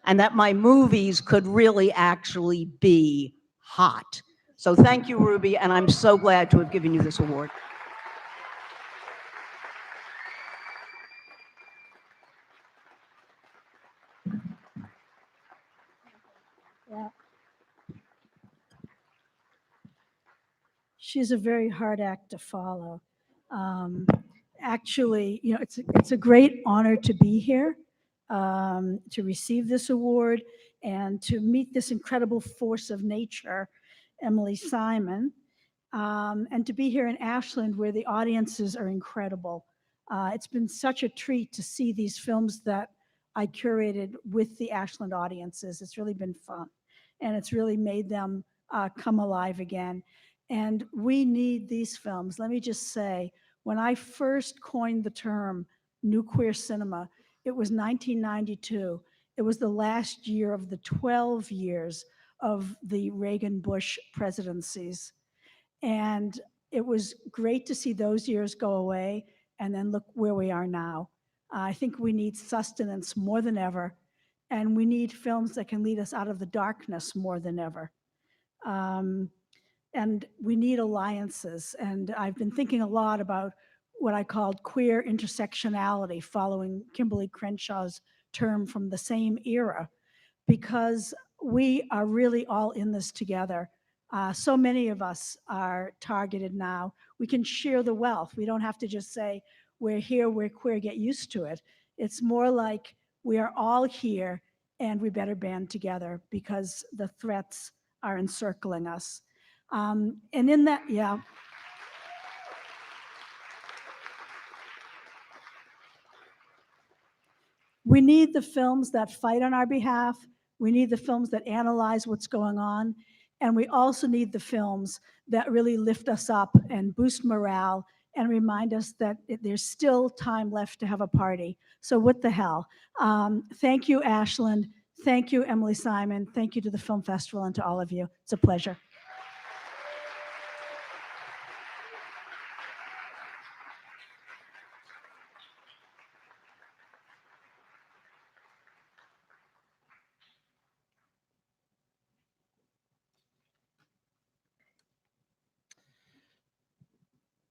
[SPEAKER 14] and that my movies could really actually be hot. So thank you, Ruby, and I'm so glad to have given you this award.
[SPEAKER 15] Yeah. She's a very hard act to follow. Actually, you know, it's a great honor to be here, to receive this award, and to meet this incredible force of nature, Emily Simon, and to be here in Ashland where the audiences are incredible. It's been such a treat to see these films that I curated with the Ashland audiences. It's really been fun, and it's really made them come alive again. And we need these films. Let me just say, when I first coined the term new queer cinema, it was 1992. It was the last year of the 12 years of the Reagan-Bush presidencies. And it was great to see those years go away and then look where we are now. I think we need sustenance more than ever, and we need films that can lead us out of the darkness more than ever. And we need alliances. And I've been thinking a lot about what I called queer intersectionality, following Kimberly Crenshaw's term from the same era, because we are really all in this together. So many of us are targeted now. We can share the wealth. We don't have to just say, we're here, we're queer, get used to it. It's more like we are all here and we better band together because the threats are encircling us. And in that, yeah. We need the films that fight on our behalf. We need the films that analyze what's going on. And we also need the films that really lift us up and boost morale and remind us that there's still time left to have a party. So what the hell? Thank you, Ashland. Thank you, Emily Simon. Thank you to the Film Festival and to all of you. It's a pleasure.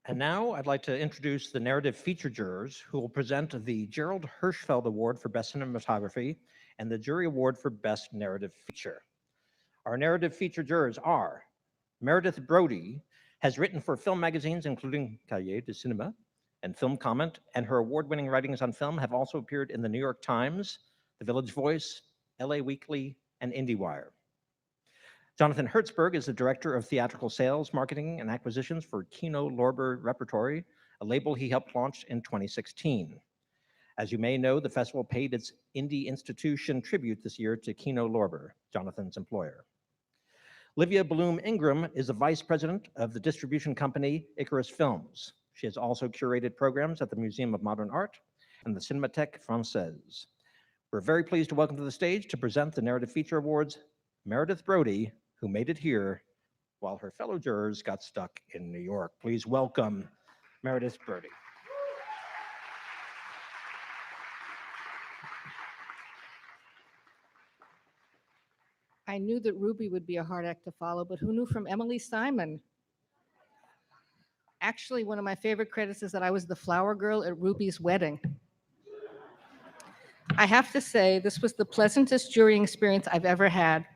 [SPEAKER 2] And now I'd like to introduce the narrative feature jurors who will present the Gerald Hirschfeld Award for Best Cinematography and the Jury Award for Best Narrative Feature. Our narrative feature jurors are Meredith Brody, has written for film magazines including Cahiers du Cinéma and Film Comment, and her award-winning writings on film have also appeared in the New York Times, The Village Voice, LA Weekly, and IndieWire. Jonathan Hertzberg is the Director of Theatrical Sales, Marketing, and Acquisitions for Kino Lorber Repertory, a label he helped launch in 2016. As you may know, the festival paid its Indie Institution tribute this year to Kino Lorber, Jonathan's employer. Livia Bloom Ingram is the Vice President of the distribution company Icarus Films. She has also curated programs at the Museum of Modern Art and the Cinémathèque Française. We're very pleased to welcome to the stage to present the Narrative Feature Awards, Meredith Brody, who made it here while her fellow jurors got stuck in New York. Please welcome Meredith Brody.
[SPEAKER 16] I knew that Ruby would be a hard act to follow, but who knew from Emily Simon? Actually, one of my favorite credits is that I was the flower girl at Ruby's wedding. I have to say, this was the pleasantest jurying experience I've ever had.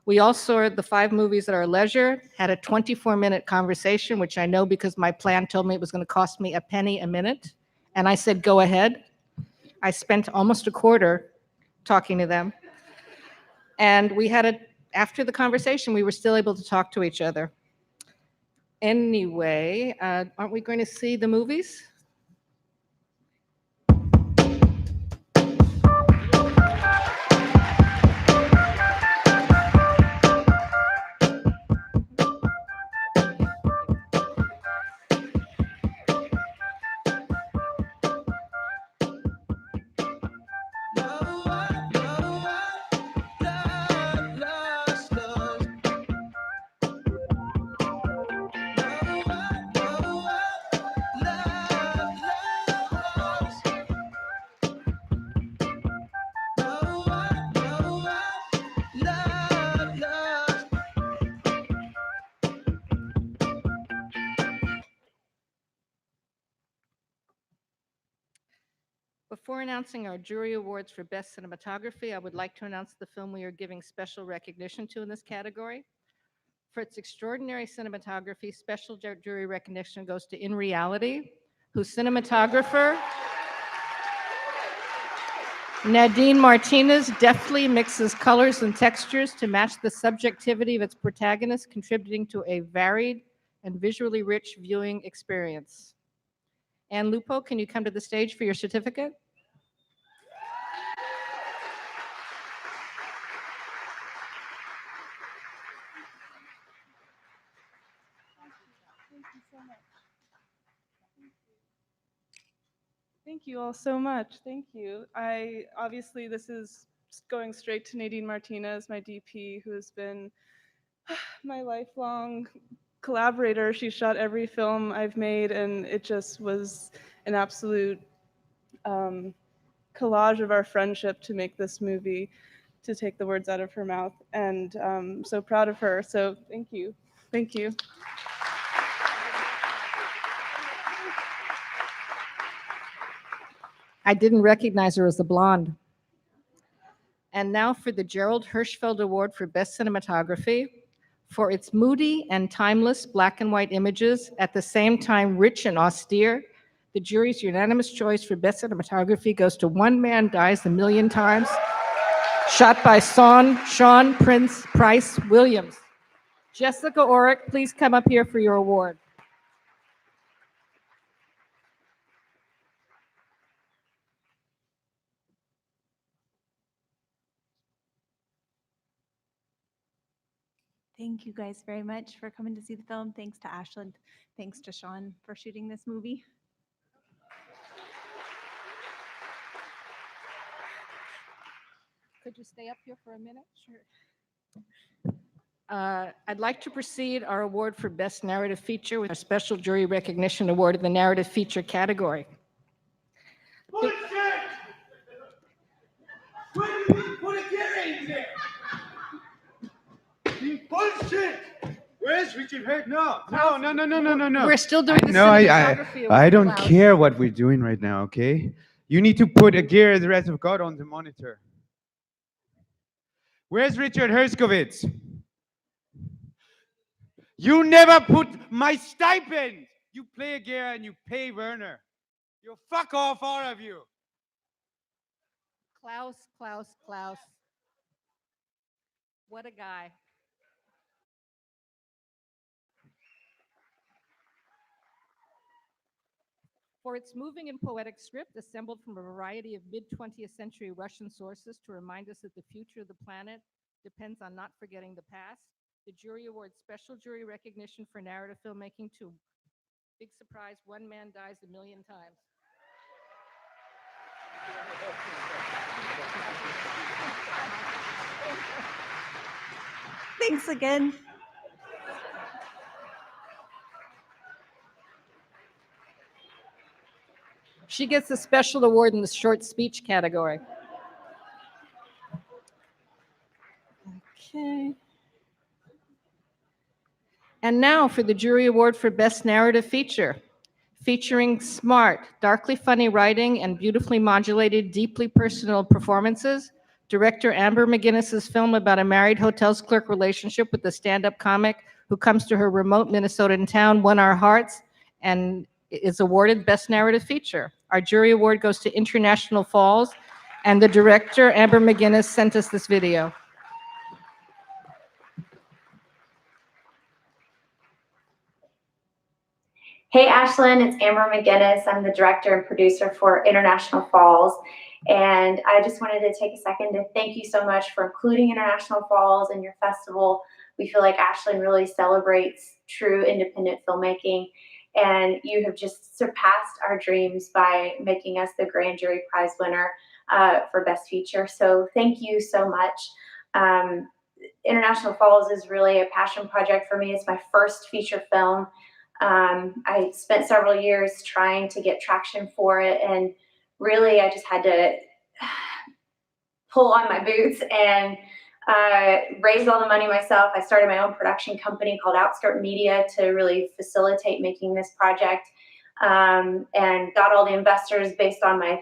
[SPEAKER 16] We all saw the 5 movies at our leisure, had a 24-minute conversation, which I know because my plan told me it was going to cost me a penny a minute. And I said, go ahead. I spent almost a quarter talking to them. And we had after the conversation, we were still able to talk to each other. Anyway, aren't we going to see the movies? Before announcing our jury awards for Best Cinematography, I would like to announce the film we are giving special recognition to in this category. For its extraordinary cinematography, special jury recognition goes to In Reality, whose cinematographer, Nadine Martinez, deftly mixes colors and textures to match the subjectivity of its protagonist, contributing to a varied and visually rich viewing experience. Ann Lupo, can you come to the stage for your certificate?
[SPEAKER 17] Thank you all so much. Thank you. Obviously, this is going straight to Nadine Martinez, my DP, who has been my lifelong collaborator. She shot every film I've made, and it just was an absolute collage of our friendship to make this movie, to take the words out of her mouth. And so proud of her. So thank you. Thank you.
[SPEAKER 16] I didn't recognize her as the blonde. And now for the Gerald Hirschfeld Award for Best Cinematography. For its moody and timeless black and white images, at the same time rich and austere, the jury's unanimous choice for Best Cinematography goes to One Man Dies a Million Times, shot by Sean Prince Price Williams. Jessica Orrick, please come up here for your award.
[SPEAKER 6] Thank you guys very much for coming to see the film. Thanks to Ashland. Thanks to Sean for shooting this movie.
[SPEAKER 16] Could you stay up here for a minute? Sure. I'd like to precede our award for Best Narrative Feature with a special jury recognition award in the narrative feature category.
[SPEAKER 18] Bullshit! Where did you put a gear in there? Bullshit! Where's Richard Hurt? No.
[SPEAKER 16] We're still doing the
[SPEAKER 19] No,
[SPEAKER 16] cinematography
[SPEAKER 19] I
[SPEAKER 16] award,
[SPEAKER 19] don't
[SPEAKER 16] Klaus.
[SPEAKER 19] care what we're doing right now, okay? You need to put a gear the rest of God on the monitor. Where's Richard Herskowitz? You never put my stipend! You play a gear and you pay Werner. You fuck off, all of you.
[SPEAKER 16] Klaus. What a guy. For its moving and poetic script, assembled from a variety of mid-20th century Russian sources to remind us that the future of the planet depends on not forgetting the past, the jury awards special jury recognition for narrative filmmaking to, big surprise, One Man Dies a Million Times.
[SPEAKER 6] Thanks again.
[SPEAKER 16] She gets a special award in the short speech category. Okay. And now for the jury award for Best Narrative Feature, featuring smart, darkly funny writing and beautifully modulated, deeply personal performances. Director Amber McGinnis's film about a married hotels clerk relationship with a stand-up comic who comes to her remote Minnesotan town won our hearts and is awarded Best Narrative Feature. Our jury award goes to International Falls, and the director, Amber McGinnis, sent us this video.
[SPEAKER 20] Hey Ashland, it's Amber McGinnis. I'm the director and producer for International Falls. And I just wanted to take a second to thank you so much for including International Falls in your festival. We feel like Ashland really celebrates true independent filmmaking. And you have just surpassed our dreams by making us the Grand Jury Prize winner for Best Feature. So thank you so much. International Falls is really a passion project for me. It's my first feature film. I spent several years trying to get traction for it, and really I just had to pull on my boots and raise all the money myself. I started my own production company called Outskirt Media to really facilitate making this project, and got all the investors based on my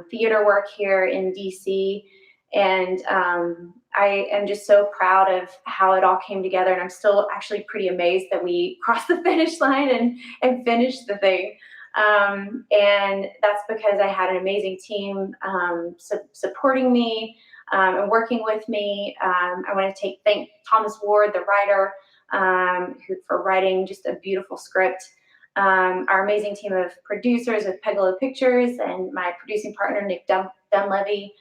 [SPEAKER 20] theater work here in DC. And I am just so proud of how it all came together, and I'm still actually pretty amazed that we crossed the finish line and finished the thing. And that's because I had an amazing team supporting me and working with me. I want to thank Thomas Ward, the writer, for writing just a beautiful script. Our amazing team of producers with Pegalo Pictures and my producing partner, Nick Dunlevy.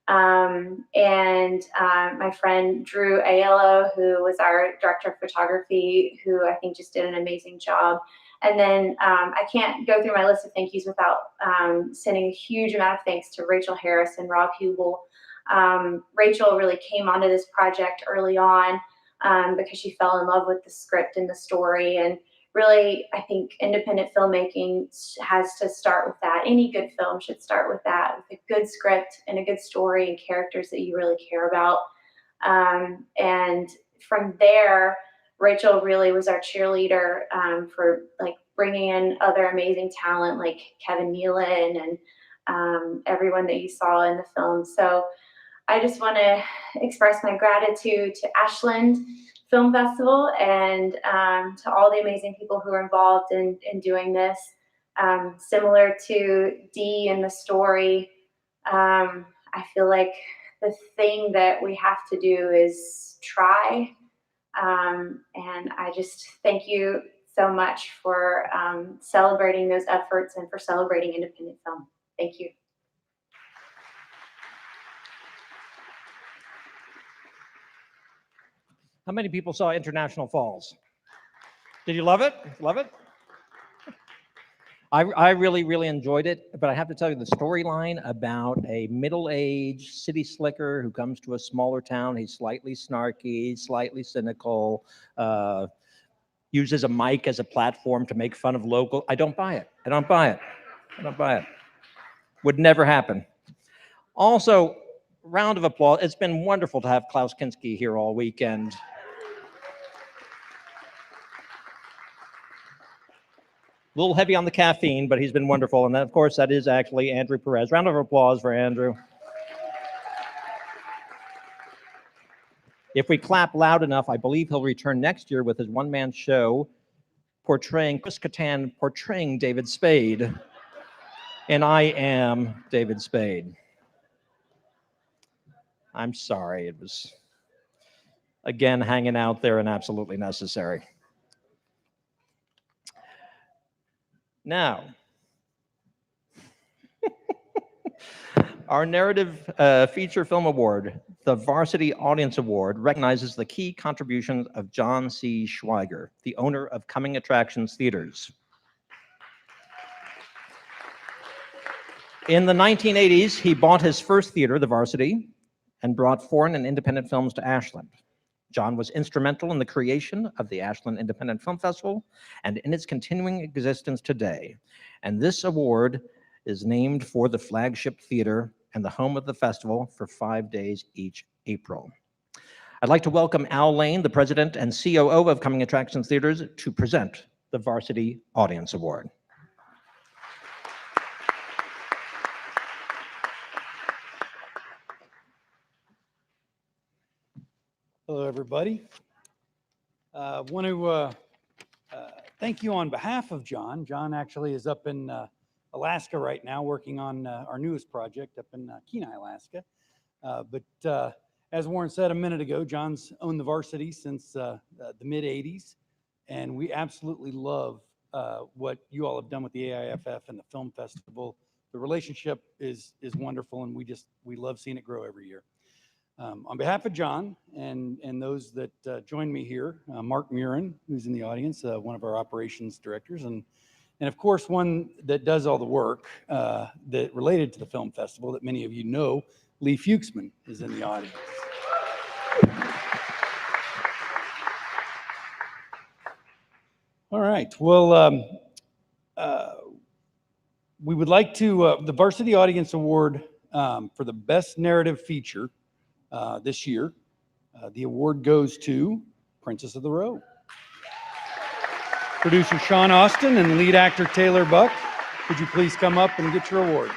[SPEAKER 20] And my friend Drew Aiello, who was our director of photography, who I think just did an amazing job. And then I can't go through my list of thank yous without sending a huge amount of thanks to Rachel Harris and Rob Hubel. Rachel really came onto this project early on because she fell in love with the script and the story, and really, I think independent filmmaking has to start with that. Any good film should start with that, with a good script and a good story and characters that you really care about. And from there, Rachel really was our cheerleader for like bringing in other amazing talent like Kevin Nealon and everyone that you saw in the film. So I just want to express my gratitude to Ashland Film Festival and to all the amazing people who are involved in doing this. Similar to Dee in the story, I feel like the thing that we have to do is try. And I just thank you so much for celebrating those efforts and for celebrating independent film. Thank you.
[SPEAKER 2] How many people saw International Falls? Did you love it? Love it? I really, really enjoyed it, but I have to tell you the storyline about a middle-aged city slicker who comes to a smaller town. He's slightly snarky, slightly cynical, uses a mic as a platform to make fun of local. I don't buy it. I don't buy it. I don't buy it. Would never happen. Also, round of applause. It's been wonderful to have Klaus Kinski here all weekend. A little heavy on the caffeine, but he's been wonderful. And then, of course, that is actually Andrew Perez. Round of applause for Andrew. If we clap loud enough, I believe he'll return next year with his one-man show portraying Chris Kattan, portraying David Spade. And I am David Spade. I'm sorry. It was, again, hanging out there and absolutely necessary. Now, our narrative feature film award, the Varsity Audience Award, recognizes the key contributions of John C. Schweiger, the owner of Coming Attractions Theaters. In the 1980s, he bought his first theater, the Varsity, and brought foreign and independent films to Ashland. John was instrumental in the creation of the Ashland Independent Film Festival and in its continuing existence today. And this award is named for the flagship theater and the home of the festival for 5 days each April. I'd like to welcome Al Lane, the president and COO of Coming Attractions Theaters, to present the Varsity Audience Award.
[SPEAKER 21] Hello, everybody. I want to thank you on behalf of John. John actually is up in Alaska right now working on our newest project up in Kenai, Alaska. But as Warren said a minute ago, John's owned the Varsity since the mid-'80s, and we absolutely love what you all have done with the AIFF and the film festival. The relationship is wonderful, and we love seeing it grow every year. On behalf of John and those that join me here, Mark Murin, who's in the audience, one of our operations directors, and of course, one that does all the work that related to the film festival that many of you know, Lee Fuchsman is in the audience. All right, well, we would like to, the Varsity Audience Award for the Best Narrative Feature this year, the award goes to Princess of the Road. Producer Sean Austin and lead actor Taylor Buck, could you please come up and get your award?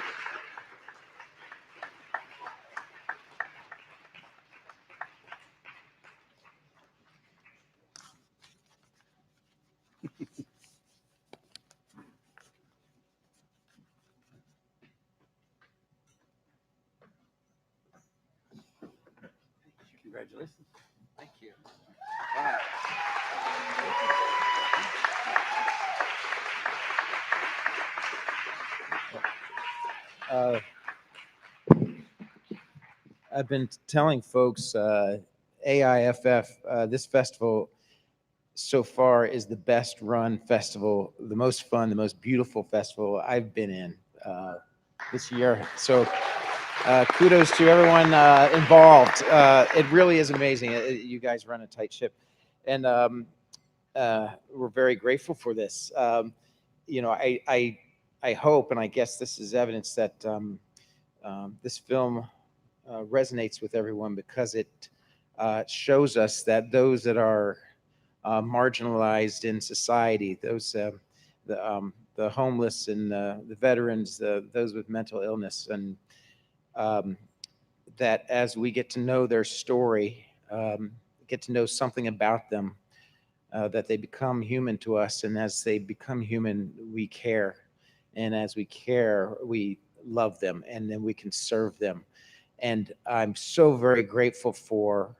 [SPEAKER 21] Congratulations. Thank you.
[SPEAKER 22] I've been telling folks, AIFF, this festival so far is the best run festival, the most fun, the most beautiful festival I've been in this year. So kudos to everyone involved. It really is amazing. You guys run a tight ship. And we're very grateful for this. You know, I hope, and I guess this is evidence that this film resonates with everyone because it shows us that those that are marginalized in society, those the homeless and the veterans, those with mental illness, and that as we get to know their story, get to know something about them, that they become human to us, and as they become human, we care, and as we care, we love them, and then we can serve them. And I'm so very grateful for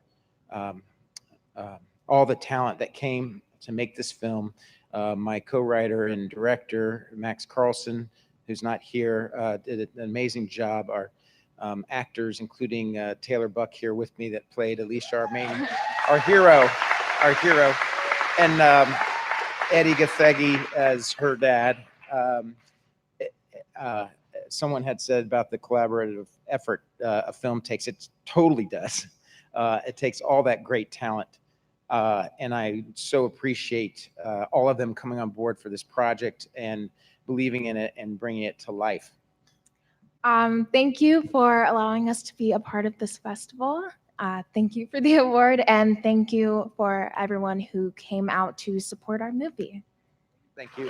[SPEAKER 22] all the talent that came to make this film. My co-writer and director, Max Carlson, who's not here, did an amazing job. Our actors, including Taylor Buck here with me that played Alicia, our hero, and Eddie Gathegi as her dad. Someone had said about the collaborative effort a film takes. It totally does. It takes all that great talent. And I so appreciate all of them coming on board for this project and believing in it and bringing it to life.
[SPEAKER 3] Thank you for allowing us to be a part of this festival. Thank you for the award, and thank you for everyone who came out to support our movie.
[SPEAKER 22] Thank you.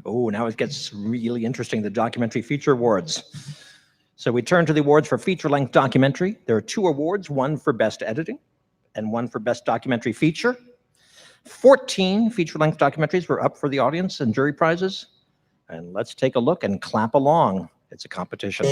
[SPEAKER 2] Oh, now it gets really interesting, the Documentary Feature Awards. So we turn to the awards for feature-length documentary. There are 2 awards, one for Best Editing and one for Best Documentary Feature. 14 feature-length documentaries were up for the audience and jury prizes. And let's take a look and clap along. It's a competition.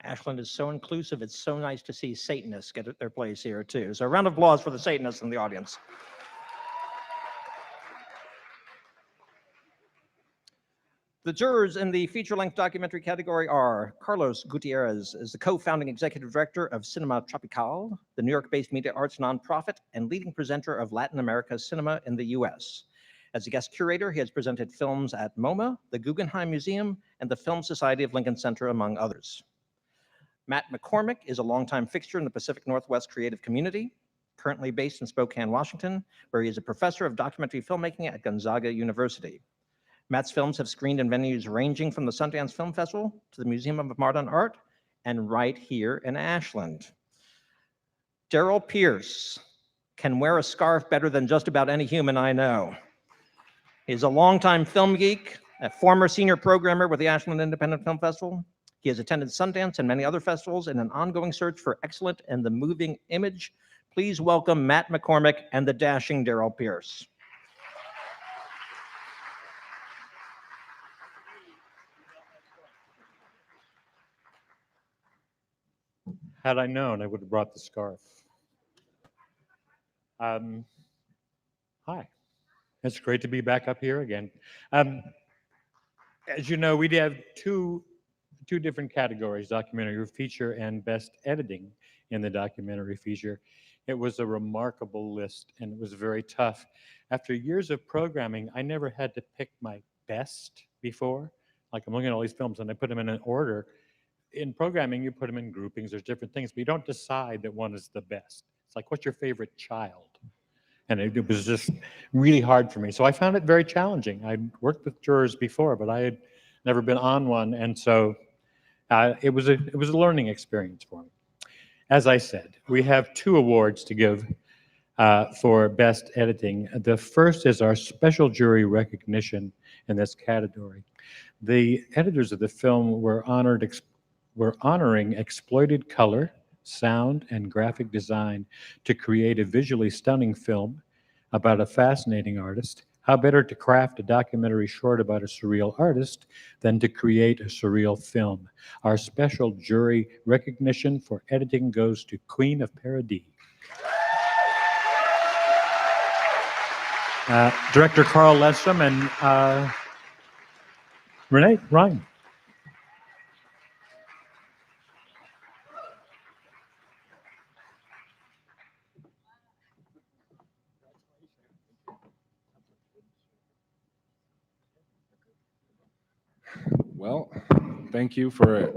[SPEAKER 2] Ashland is so inclusive. It's so nice to see Satanists get their place here, too. So a round of applause for the Satanists in the audience. The jurors in the feature-length documentary category are Carlos Gutierrez, is the co-founding executive director of Cinema Tropical, the New York-based media arts nonprofit and leading presenter of Latin America's cinema in the U.S. As a guest curator, he has presented films at MoMA, the Guggenheim Museum, and the Film Society of Lincoln Center, among others. Matt McCormick is a longtime fixture in the Pacific Northwest creative community, currently based in Spokane, Washington, where he is a professor of documentary filmmaking at Gonzaga University. Matt's films have screened in venues ranging from the Sundance Film Festival to the Museum of Modern Art and right here in Ashland. Daryl Pierce can wear a scarf better than just about any human I know. He's a longtime film geek, a former senior programmer with the Ashland Independent Film Festival. He has attended Sundance and many other festivals in an ongoing search for excellent and the moving image. Please welcome Matt McCormick and the dashing Daryl Pierce.
[SPEAKER 4] Had I known, I would have brought the scarf. Hi, it's great to be back up here again. As you know, we have two different categories, documentary feature and best editing in the documentary feature. It was a remarkable list and it was very tough. After years of programming, I never had to pick my best before. Like I'm looking at all these films and I put them in an order. In programming, you put them in groupings, there's different things, but you don't decide that one is the best. It's like, what's your favorite child? And it was just really hard for me. So I found it very challenging. I'd worked with jurors before, but I had never been on one. And so it was a learning experience for me. As I said, we have 2 awards to give for best editing. The first is our special jury recognition in this category. The editors of the film were honoring exploited color, sound, and graphic design to create a visually stunning film about a fascinating artist. How better to craft a documentary short about a surreal artist than to create a surreal film? Our special jury recognition for editing goes to Queen of Paradis. Director Carl Lestrom and Renee Ryan.
[SPEAKER 5] Well, thank you for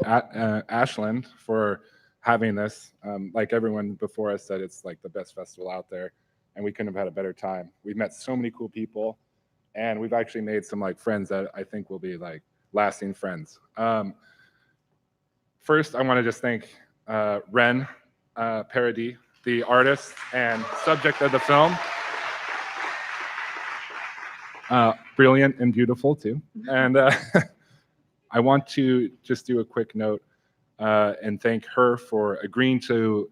[SPEAKER 5] Ashland for having this. Like everyone before us said, it's like the best festival out there, and we couldn't have had a better time. We've met so many cool people, and we've actually made some like friends that I think will be like lasting friends. First, I want to just thank Ren Paradis, the artist and subject of the film. Brilliant and beautiful too. And I want to just do a quick note and thank her for agreeing to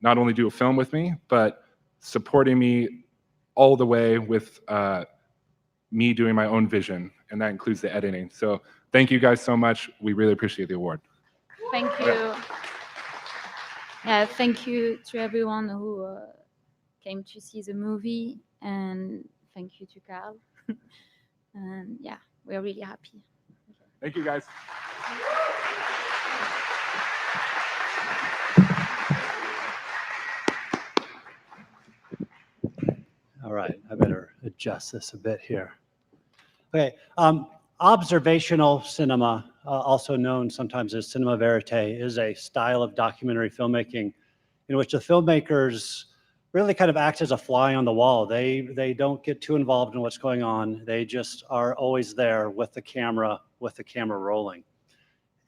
[SPEAKER 5] not only do a film with me, but supporting me all the way with me doing my own vision, and that includes the editing. So thank you guys so much. We really appreciate the award.
[SPEAKER 23] Thank you. Yeah, thank you to everyone who came to see the movie, and thank you to Carl. And yeah, we're really happy.
[SPEAKER 5] Thank you, guys.
[SPEAKER 24] All right, I better adjust this a bit here. Okay, observational cinema, also known sometimes as cinema verite, is a style of documentary filmmaking in which the filmmakers really kind of act as a fly on the wall. They don't get too involved in what's going on. They just are always there with the camera rolling.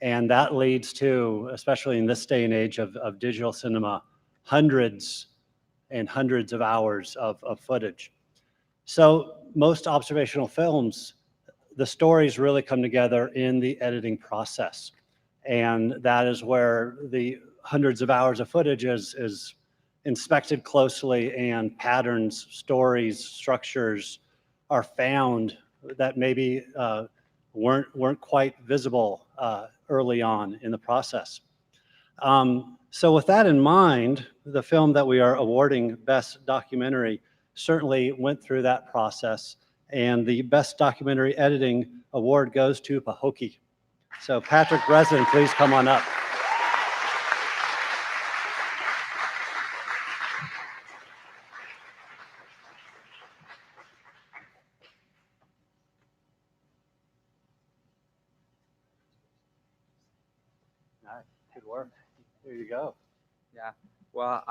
[SPEAKER 24] And that leads to, especially in this day and age of digital cinema, hundreds and hundreds of hours of footage. So most observational films, the stories really come together in the editing process. And that is where the hundreds of hours of footage is inspected closely, and patterns, stories, structures are found that maybe weren't quite visible early on in the process. So with that in mind, the film that we are awarding Best Documentary certainly went through that process, and the Best Documentary Editing Award goes to Pahokee. So Patrick Breslin, please come on up. All right, good work. There you go.
[SPEAKER 25] Yeah. Well,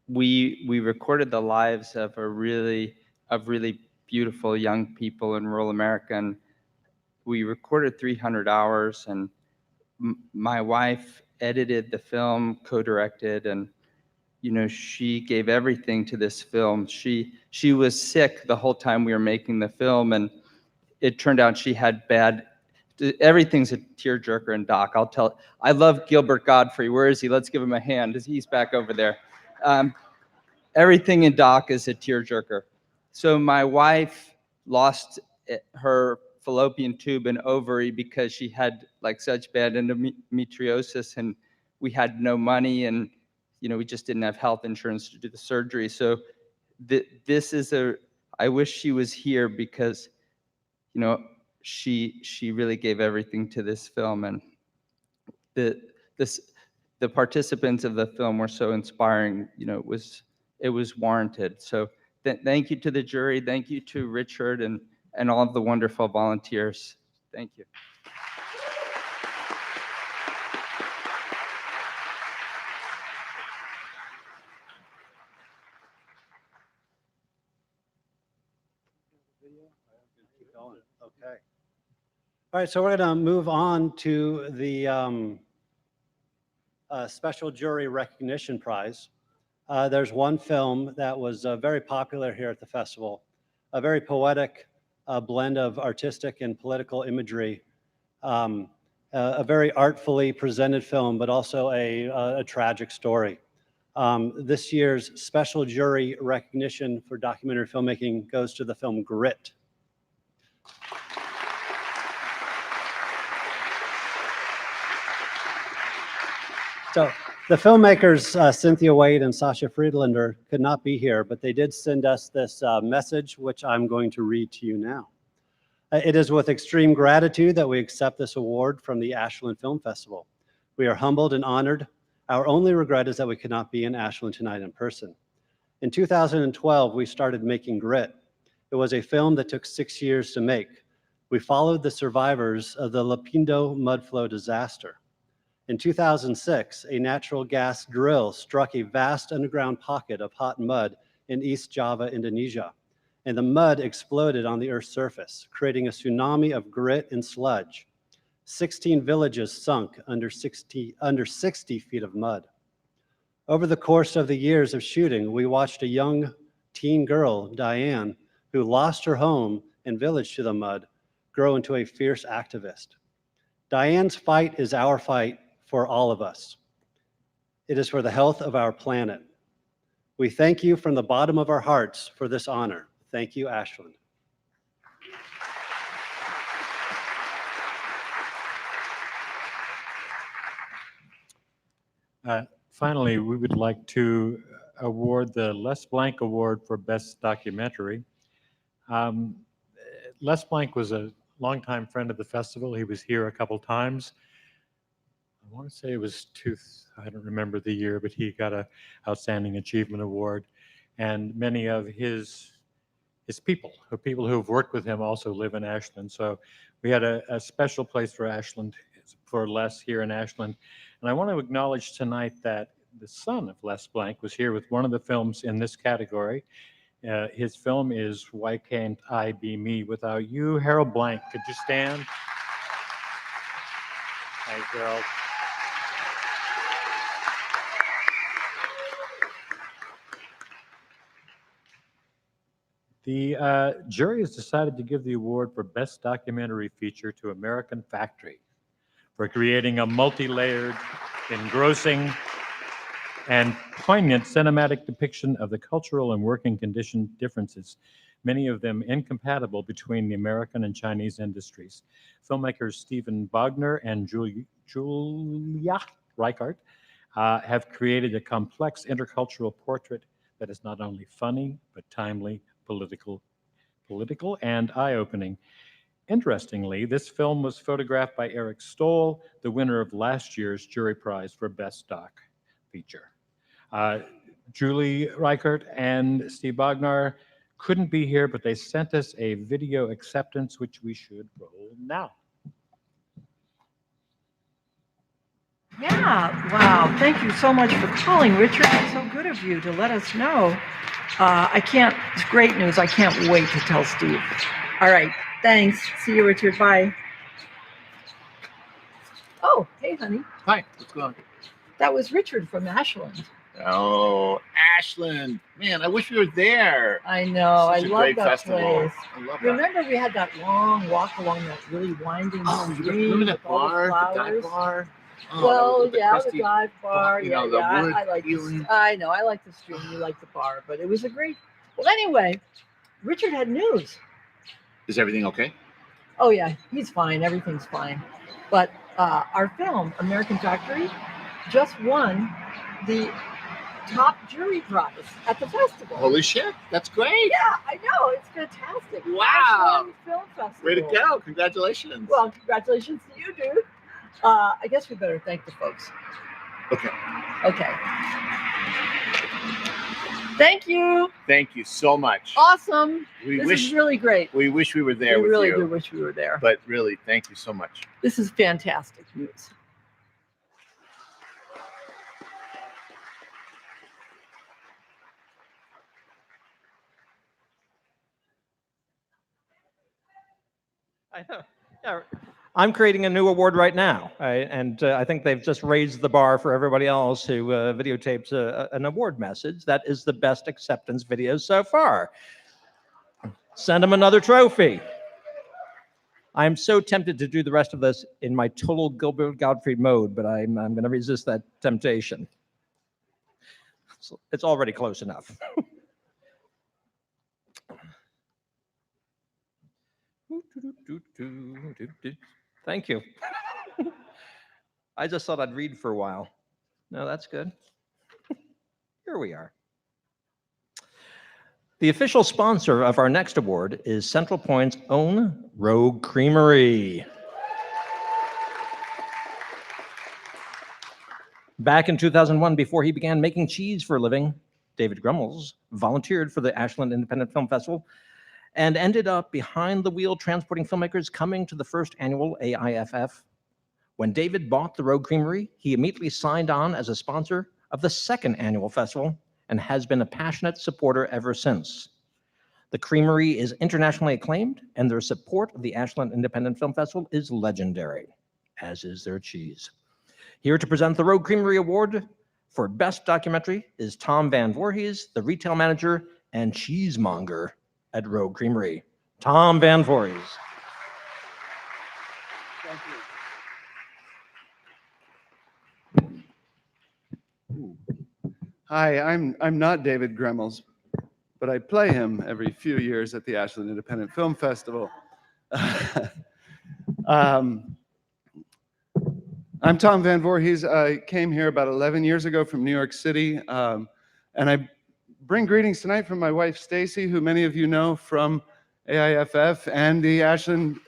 [SPEAKER 25] we recorded the lives of really beautiful young people in rural America, and we recorded 300 hours, and my wife edited the film, co-directed, and she gave everything to this film. She was sick the whole time we were making the film, and it turned out she had bad everything's a tearjerker in Doc. I love Gilbert Godfrey. Where is he? Let's give him a hand. He's back over there. Everything in Doc is a tearjerker. So my wife lost her fallopian tube and ovary because she had like such bad endometriosis, and we had no money, and we just didn't have health insurance to do the surgery. So this is I wish she was here because she really gave everything to this film, and the participants of the film were so inspiring. It was warranted. So thank you to the jury, thank you to Richard and all of the wonderful volunteers. Thank you.
[SPEAKER 24] Okay. All right, so we're going to move on to the Special Jury Recognition Prize. There's one film that was very popular here at the festival, a very poetic blend of artistic and political imagery, a very artfully presented film, but also a tragic story. This year's Special Jury Recognition for Documentary Filmmaking goes to the film Grit. So the filmmakers, Cynthia Wade and Sasha Friedlander, could not be here, but they did send us this message, which I'm going to read to you now. It is with extreme gratitude that we accept this award from the Ashland Film Festival. We are humbled and honored. Our only regret is that we could not be in Ashland tonight in person. In 2012, we started making Grit. It was a film that took 6 years to make. We followed the survivors of the Lapindo mudflow disaster. In 2006, a natural gas drill struck a vast underground pocket of hot mud in East Java, Indonesia, and the mud exploded on the Earth's surface, creating a tsunami of grit and sludge. 16 villages sunk under 60 feet of mud. Over the course of the years of shooting, we watched a young teen girl, Diane, who lost her home and village to the mud, grow into a fierce activist. Diane's fight is our fight for all of us. It is for the health of our planet. We thank you from the bottom of our hearts for this honor. Thank you, Ashland.
[SPEAKER 4] Finally, we would like to award the Les Blank Award for Best Documentary. Les Blank was a longtime friend of the festival. He was here a couple times. I want to say it was I don't remember the year, but he got an Outstanding Achievement Award. And many of his people who have worked with him also live in Ashland. So we had a special place for Ashland, for Les here in Ashland. And I want to acknowledge tonight that the son of Les Blank was here with one of the films in this category. His film is Why Can't I Be Me Without You? Harold Blank, could you stand? Thanks, Harold. The jury has decided to give the award for Best Documentary Feature to American Factory for creating a multi-layered, engrossing, and poignant cinematic depiction of the cultural and working condition differences, many of them incompatible between the American and Chinese industries. Filmmakers Stephen Bogner and Julia Reichert have created a complex intercultural portrait that is not only funny, but timely, political and eye-opening. Interestingly, this film was photographed by Eric Stoll, the winner of last year's jury prize for Best Doc Feature. Julie Reichert and Steve Bognar couldn't be here, but they sent us a video acceptance, which we should roll now.
[SPEAKER 1] Yeah, wow. Thank you so much for calling, Richard. It's so good of you to let us know. It's great news. I can't wait to tell Steve. All right, thanks. See you, Richard. Bye. Oh, hey, honey.
[SPEAKER 7] Hi, what's going on?
[SPEAKER 1] That was Richard from Ashland.
[SPEAKER 7] Oh, Ashland. Man, I wish we were there.
[SPEAKER 1] I know.
[SPEAKER 7] Such
[SPEAKER 1] I
[SPEAKER 7] a
[SPEAKER 1] love
[SPEAKER 7] great
[SPEAKER 1] that
[SPEAKER 7] festival.
[SPEAKER 1] place.
[SPEAKER 7] I love that.
[SPEAKER 1] Remember, we had that long walk along that really winding
[SPEAKER 7] Oh,
[SPEAKER 1] stream
[SPEAKER 7] remember that
[SPEAKER 1] with all the
[SPEAKER 7] bar, the dive
[SPEAKER 1] flowers?
[SPEAKER 7] bar? Oh,
[SPEAKER 1] Well,
[SPEAKER 7] that was
[SPEAKER 1] yeah, the
[SPEAKER 7] crusty
[SPEAKER 1] dive bar.
[SPEAKER 7] you
[SPEAKER 1] Yeah,
[SPEAKER 7] know, the
[SPEAKER 1] yeah.
[SPEAKER 7] wood
[SPEAKER 1] I like this.
[SPEAKER 7] peeling.
[SPEAKER 1] I know. I like the stream. You like the bar, but it was a great. Well, anyway, Richard had news.
[SPEAKER 7] Is everything okay?
[SPEAKER 1] Oh yeah, he's fine. Everything's fine. But our film, American Factory, just won the top jury prize at the festival.
[SPEAKER 7] Holy shit, that's great.
[SPEAKER 1] Yeah, I know. It's fantastic.
[SPEAKER 7] Wow.
[SPEAKER 1] Ashland Film Festival.
[SPEAKER 7] Way to go. Congratulations.
[SPEAKER 1] Well, congratulations to you, dude. I guess we better thank the folks.
[SPEAKER 7] Okay.
[SPEAKER 1] Okay. Thank you.
[SPEAKER 7] Thank you so much.
[SPEAKER 1] Awesome.
[SPEAKER 7] We
[SPEAKER 1] This
[SPEAKER 7] wish
[SPEAKER 1] is really great.
[SPEAKER 7] we wish we were there
[SPEAKER 1] We
[SPEAKER 7] with
[SPEAKER 1] really
[SPEAKER 7] you.
[SPEAKER 1] do wish we were there.
[SPEAKER 7] But really, thank you so much.
[SPEAKER 1] This is fantastic news.
[SPEAKER 2] I know. Yeah, I'm creating a new award right now, and I think they've just raised the bar for everybody else who videotapes an award message. That is the best acceptance video so far. Send them another trophy. I'm so tempted to do the rest of this in my total Gilbert Gottfried mode, but I'm going to resist that temptation. It's already close enough. Thank you. I just thought I'd read for a while. No, that's good. Here we are. The official sponsor of our next award is Central Point's own Rogue Creamery. Back in 2001, before he began making cheese for a living, David Grummel's volunteered for the Ashland Independent Film Festival and ended up behind the wheel transporting filmmakers coming to the first annual AIFF. When David bought the Rogue Creamery, he immediately signed on as a sponsor of the second annual festival and has been a passionate supporter ever since. The Creamery is internationally acclaimed, and their support of the Ashland Independent Film Festival is legendary, as is their cheese. Here to present the Rogue Creamery Award for Best Documentary is Tom Van Voorhees, the retail manager and cheesemonger at Rogue Creamery. Tom Van Voorhees.
[SPEAKER 8] Thank you. Hi, I'm not David Gremmels, but I play him every few years at the Ashland Independent Film Festival. I'm Tom Van Voorhees. I came here about 11 years ago from New York City, and I bring greetings tonight from my wife, Stacy, who many of you know from AIFF and the Ashland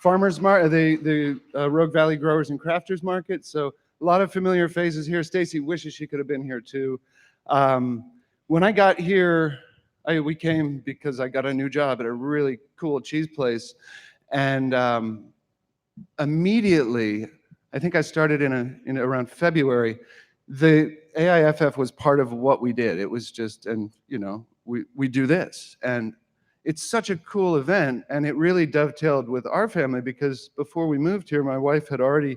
[SPEAKER 8] Farmers Market, the Rogue Valley Growers and Crafters Market. So a lot of familiar faces here. Stacy wishes she could have been here too. When I got here, we came because I got a new job at a really cool cheese place. And immediately, I think I started in around February, the AIFF was part of what we did. It was just, and you know, we do this. And it's such a cool event, and it really dovetailed with our family because before we moved here, my wife had already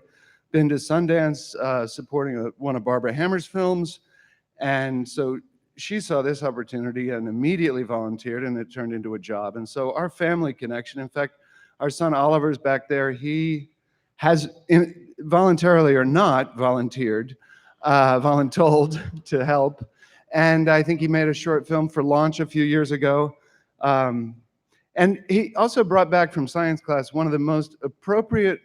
[SPEAKER 8] been to Sundance supporting one of Barbara Hammer's films. And so she saw this opportunity and immediately volunteered, and it turned into a job. And so our family connection, in fact, our son Oliver's back there, he has voluntarily or not volunteered, voluntold to help. And I think he made a short film for launch a few years ago. And he also brought back from science class one of the most appropriate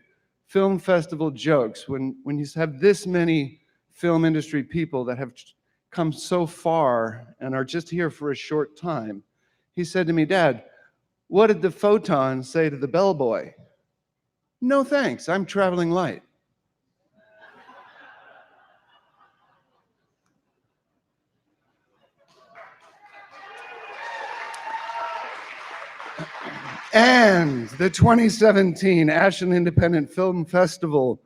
[SPEAKER 8] film festival jokes. When you have this many film industry people that have come so far and are just here for a short time, he said to me, "Dad, what did the photon say to the bellboy?" "No thanks, I'm traveling light." And the 2017 Ashland Independent Film Festival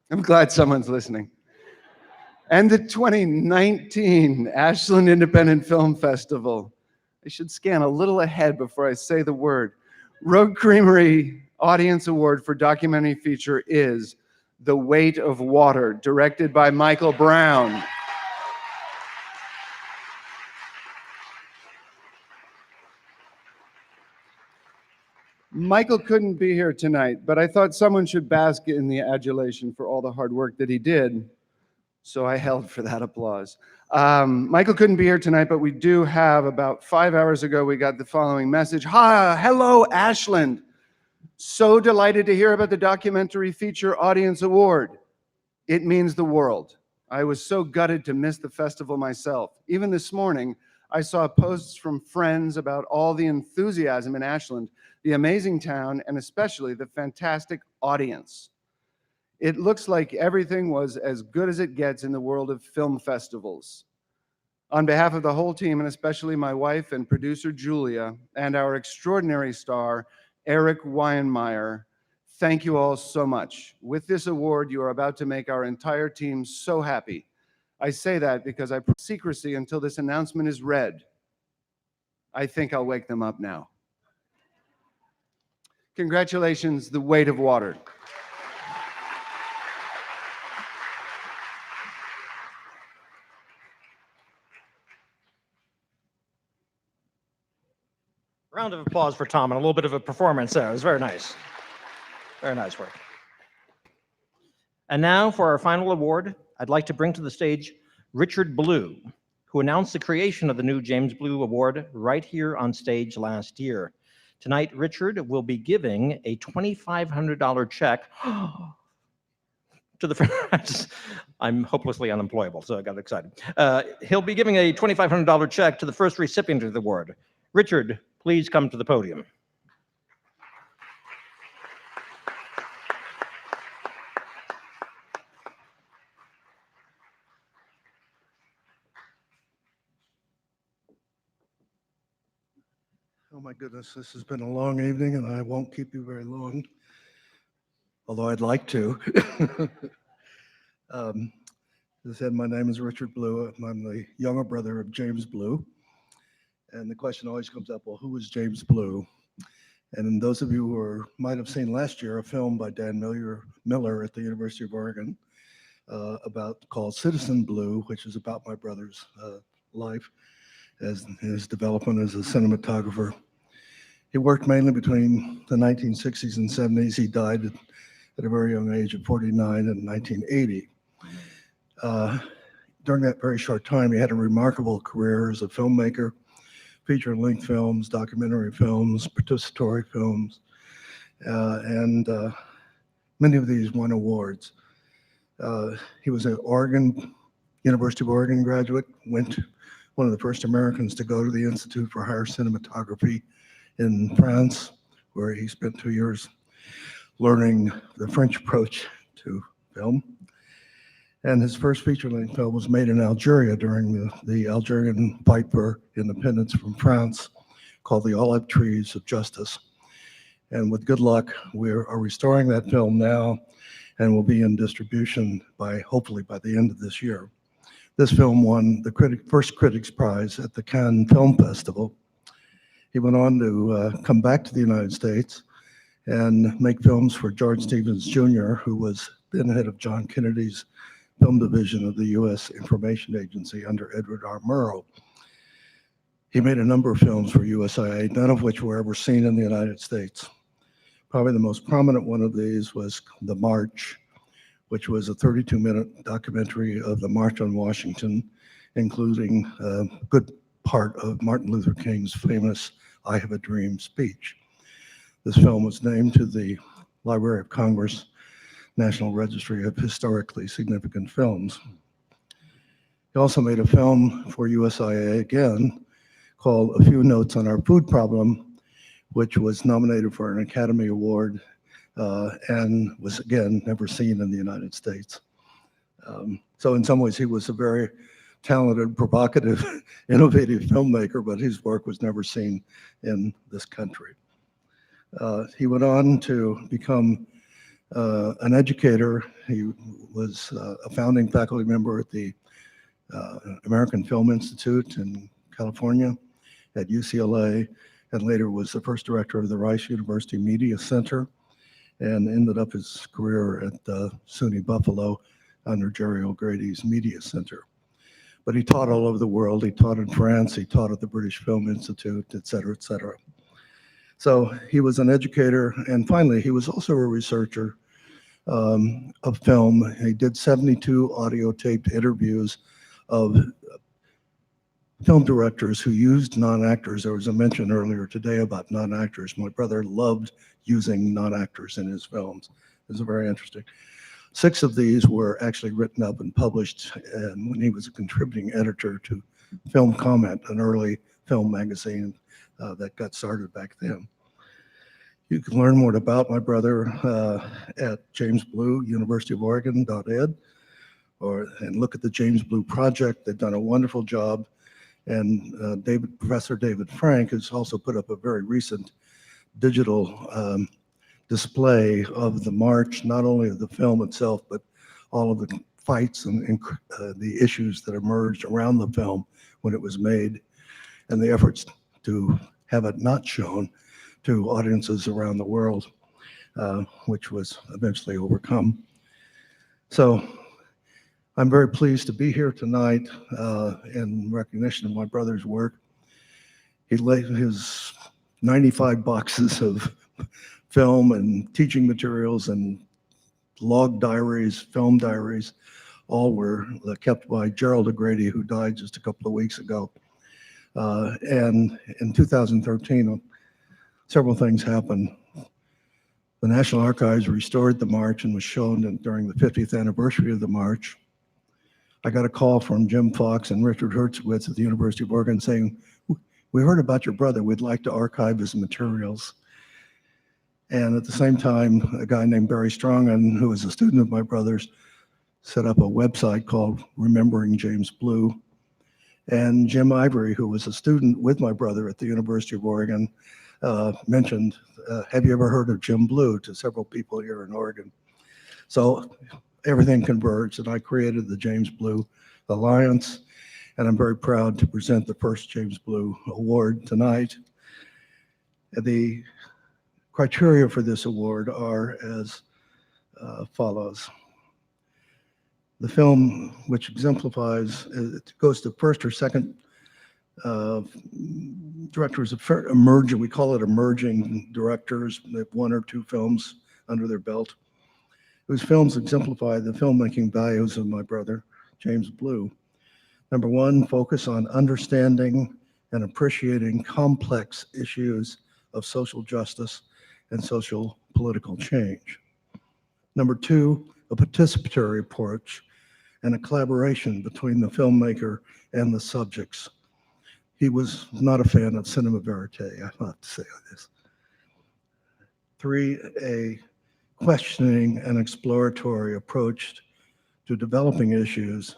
[SPEAKER 8] I'm glad someone's listening. And the 2019 Ashland Independent Film Festival I should scan a little ahead before I say the word. Rogue Creamery Audience Award for Documentary Feature is The Weight of Water, directed by Michael Brown. Michael couldn't be here tonight, but I thought someone should bask in the adulation for all the hard work that he did, so I held for that applause. Michael couldn't be here tonight, but we do have, about 5 hours ago, we got the following message. Hi, hello, Ashland. So delighted to hear about the Documentary Feature Audience Award. It means the world. I was so gutted to miss the festival myself. Even this morning, I saw posts from friends about all the enthusiasm in Ashland, the amazing town, and especially the fantastic audience. It looks like everything was as good as it gets in the world of film festivals. On behalf of the whole team, and especially my wife and producer Julia, and our extraordinary star, Eric Weinmeier, thank you all so much. With this award, you are about to make our entire team so happy. I say that because I put secrecy until this announcement is read. I think I'll wake them up now. Congratulations, The Weight of Water.
[SPEAKER 2] Round of applause for Tom and a little bit of a performance there. It was very nice. Very nice work. And now for our final award, I'd like to bring to the stage Richard Blue, who announced the creation of the new James Blue Award right here on stage last year. Tonight, Richard will be giving a $2,500 check to the I'm hopelessly unemployable, so I got excited. He'll be giving a $2,500 check to the first recipient of the award. Richard, please come to the podium.
[SPEAKER 9] Oh my goodness, this has been a long evening and I won't keep you very long, although I'd like to. As I said, my name is Richard Blue. I'm the younger brother of James Blue. And the question always comes up, well, who is James Blue? And those of you who might have seen last year a film by Dan Miller at the University of Oregon called Citizen Blue, which is about my brother's life as his development as a cinematographer. He worked mainly between the 1960s and 70s. He died at a very young age of 49 in 1980. During that very short time, he had a remarkable career as a filmmaker, feature-length films, documentary films, participatory films, and many of these won awards. He was an University of Oregon graduate, one of the first Americans to go to the Institute for Higher Cinematography in France, where he spent 2 years learning the French approach to film. And his first feature-length film was made in Algeria during the Algerian fight for independence from France, called The Olive Trees of Justice. And with good luck, we are restoring that film now and will be in distribution hopefully by the end of this year. This film won the first Critics' Prize at the Cannes Film Festival. He went on to come back to the United States and make films for George Stevens Jr., who was then head of John Kennedy's film division of the U.S. Information Agency under Edward R. Murrow. He made a number of films for USIA, none of which were ever seen in the United States. Probably the most prominent one of these was The March, which was a 32-minute documentary of the March on Washington, including a good part of Martin Luther King's famous "I Have a Dream" speech. This film was named to the Library of Congress National Registry of Historically Significant Films. He also made a film for USIA again called A Few Notes on Our Food Problem, which was nominated for an Academy Award and was, again, never seen in the United States. So in some ways, he was a very talented, provocative, innovative filmmaker, but his work was never seen in this country. He went on to become an educator. He was a founding faculty member at the American Film Institute in California, at UCLA, and later was the first director of the Rice University Media Center, and ended up his career at SUNY Buffalo under Jerry O'Grady's Media Center. But he taught all over the world. He taught in France, he taught at the British Film Institute, et cetera, et cetera. So he was an educator, and finally, he was also a researcher of film. He did 72 audio taped interviews of film directors who used non-actors. There was a mention earlier today about non-actors. My brother loved using non-actors in his films. It was very interesting. 6 of these were actually written up and published when he was a contributing editor to Film Comment, an early film magazine that got started back then. You can learn more about my brother at James Blue, University of Oregon.ed, and look at the James Blue Project. They've done a wonderful job. And Professor David Frank has also put up a very recent digital display of the march, not only of the film itself, but all of the fights and the issues that emerged around the film when it was made, and the efforts to have it not shown to audiences around the world, which was eventually overcome. So I'm very pleased to be here tonight in recognition of my brother's work. He laid his 95 boxes of film and teaching materials and log diaries, film diaries, all were kept by Gerald O'Grady, who died just a couple of weeks ago. And in 2013, several things happened. The National Archives restored the march and was shown during the 50th anniversary of the march. I got a call from Jim Fox and Richard Hertzowitz at the University of Oregon saying, "We heard about your brother. We'd like to archive his materials." And at the same time, a guy named Barry Strongen, who was a student of my brother's, set up a website called Remembering James Blue. And Jim Ivory, who was a student with my brother at the University of Oregon, mentioned, "Have you ever heard of Jim Blue?" to several people here in Oregon. So everything converged, and I created the James Blue Alliance, and I'm very proud to present the first James Blue Award tonight. The criteria for this award are as follows. The film, which exemplifies, it goes to first or second directors of emerging, we call it emerging directors. They have 1 or 2 films under their belt, whose films exemplify the filmmaking values of my brother, James Blue. Number 1, focus on understanding and appreciating complex issues of social justice and social political change. Number 2, a participatory approach and a collaboration between the filmmaker and the subjects. He was not a fan of cinema verite, I have to say this. 3, a questioning and exploratory approach to developing issues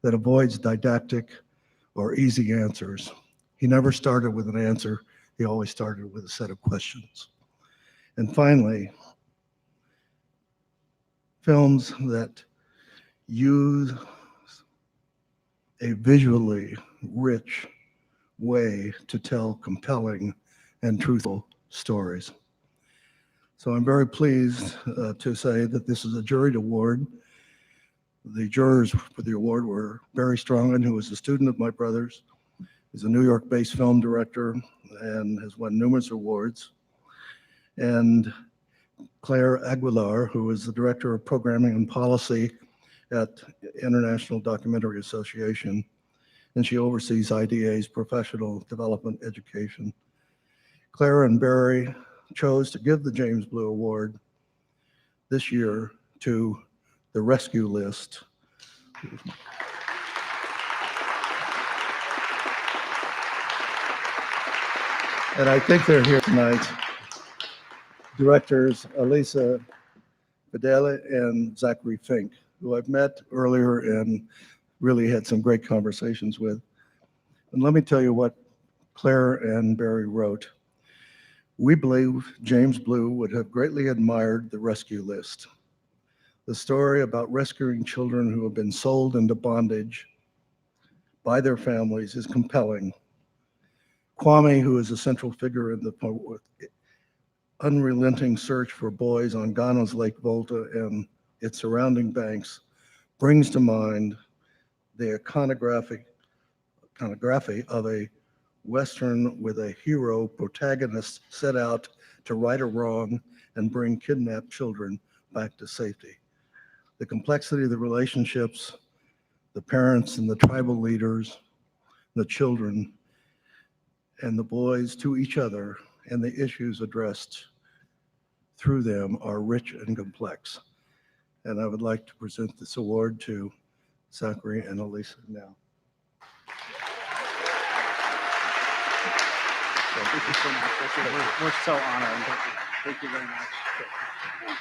[SPEAKER 9] that avoids didactic or easy answers. He never started with an answer, he always started with a set of questions. And finally, films that use a visually rich way to tell compelling and truthful stories. So I'm very pleased to say that this is a juried award. The jurors for the award were Barry Strongen, who was a student of my brother's. He's a New York-based film director and has won numerous awards. And Claire Aguilar, who is the Director of Programming and Policy at International Documentary Association, and she oversees IDA's professional development education. Claire and Barry chose to give the James Blue Award this year to The Rescue List. And I think they're here tonight. Directors Elisa Fidele and Zachary Fink, who I've met earlier and really had some great conversations with. And let me tell you what Claire and Barry wrote. We believe James Blue would have greatly admired The Rescue List. The story about rescuing children who have been sold into bondage by their families is compelling, Kwame, who is a central figure in the unrelenting search for boys on Ghana's Lake Volta and its surrounding banks, brings to mind the iconography of a Western with a hero protagonist set out to right a wrong and bring kidnapped children back to safety. The complexity of the relationships, the parents and the tribal leaders, the children, and the boys to each other, and the issues addressed through them are rich and complex. And I would like to present this award to Zachary and Elisa now.
[SPEAKER 10] Thank you so much. We're so honored. Thank you very much.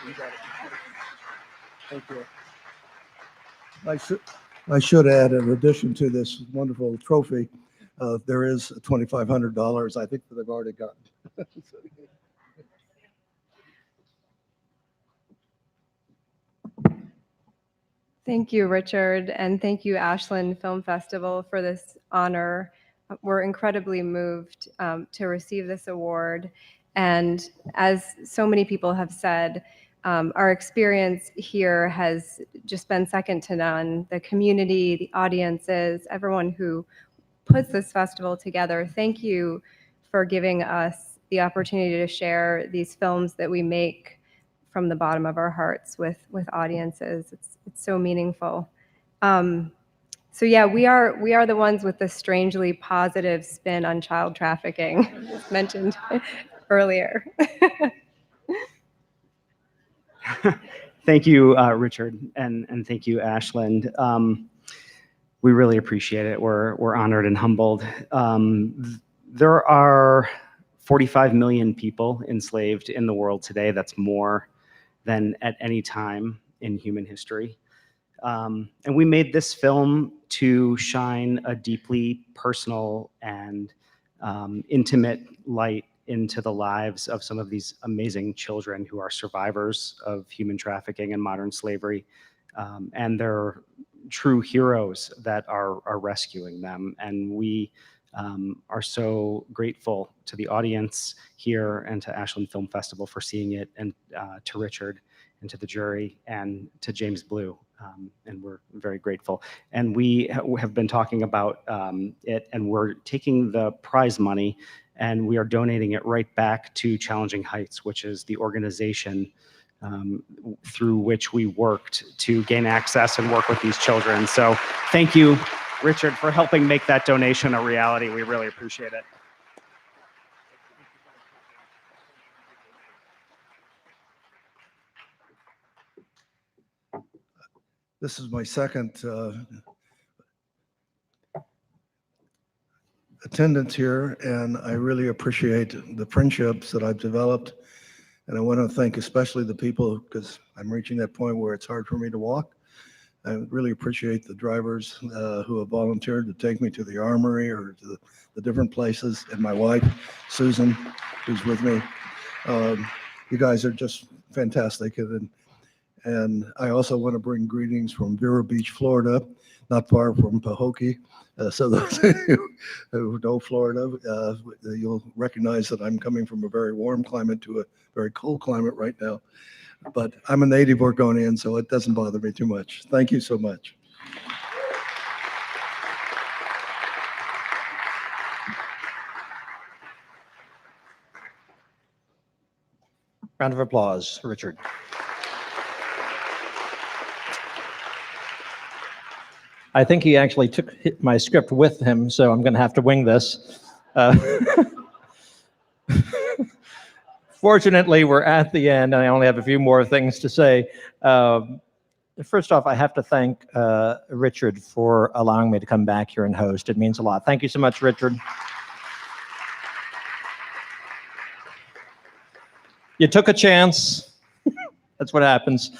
[SPEAKER 10] You got it. Thank you.
[SPEAKER 9] I should add, in addition to this wonderful trophy, there is $2,500 I think that they've already gotten.
[SPEAKER 11] Thank you, Richard, and thank you, Ashland Film Festival, for this honor. We're incredibly moved to receive this award. And as so many people have said, our experience here has just been second to none. The community, the audiences, everyone who puts this festival together, thank you for giving us the opportunity to share these films that we make from the bottom of our hearts with audiences. It's so meaningful. So yeah, we are the ones with the strangely positive spin on child trafficking, as mentioned earlier.
[SPEAKER 10] Thank you, Richard, and thank you, Ashland. We really appreciate it. We're honored and humbled. There are 45 million people enslaved in the world today. That's more than at any time in human history. And we made this film to shine a deeply personal and intimate light into the lives of some of these amazing children who are survivors of human trafficking and modern slavery. And they're true heroes that are rescuing them. And we are so grateful to the audience here and to Ashland Film Festival for seeing it, and to Richard and to the jury and to James Blue. And we're very grateful. And we have been talking about it, and we're taking the prize money and we are donating it right back to Challenging Heights, which is the organization through which we worked to gain access and work with these children. So thank you, Richard, for helping make that donation a reality. We really appreciate it.
[SPEAKER 9] This is my second attendance here, and I really appreciate the friendships that I've developed. And I want to thank especially the people, because I'm reaching that point where it's hard for me to walk. I really appreciate the drivers who have volunteered to take me to the Armory or to the different places, and my wife, Susan, who's with me. You guys are just fantastic. And I also want to bring greetings from Vero Beach, Florida, not far from Pahokee. So those who know Florida, you'll recognize that I'm coming from a very warm climate to a very cold climate right now. But I'm a native Oregonian, so it doesn't bother me too much. Thank you so much.
[SPEAKER 2] Round of applause, Richard. I think he actually took my script with him, so I'm going to have to wing this. Fortunately, we're at the end, and I only have a few more things to say. First off, I have to thank Richard for allowing me to come back here and host. It means a lot. Thank you so much, Richard. You took a chance. That's what happens.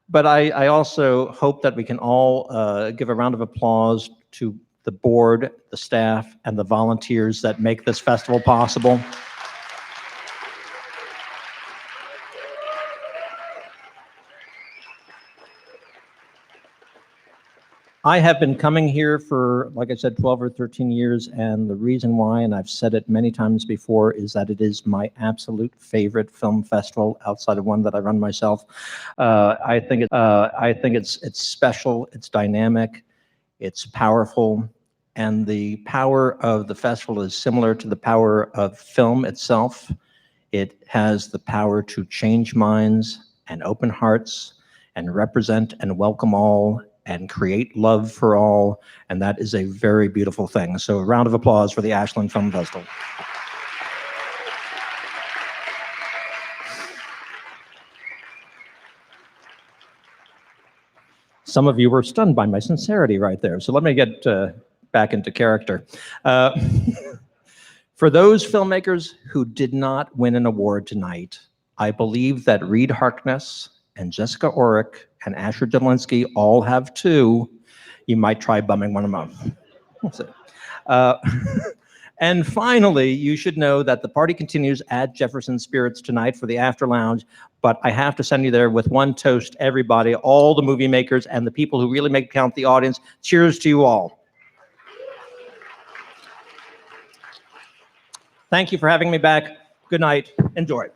[SPEAKER 2] But I also hope that we can all give a round of applause to the board, the staff, and the volunteers that make this festival possible. I have been coming here for, like I said, 12 or 13 years, and the reason why, and I've said it many times before, is that it is my absolute favorite film festival outside of one that I run myself. I think it's special, it's dynamic, it's powerful, and the power of the festival is similar to the power of film itself. It has the power to change minds and open hearts and represent and welcome all and create love for all, and that is a very beautiful thing. So a round of applause for the Ashland Film Festival. Some of you were stunned by my sincerity right there, so let me get back into character. For those filmmakers who did not win an award tonight, I believe that Reed Harkness and Jessica Orrick and Asher Jelinski all have two. You might try bumming one of them up. That's it. And finally, you should know that the party continues at Jefferson Spirits tonight for the After Lounge, but I have to send you there with one toast, everybody, all the movie makers and the people who really make count the audience. Cheers to you all. Thank you for having me back. Good night. Enjoy.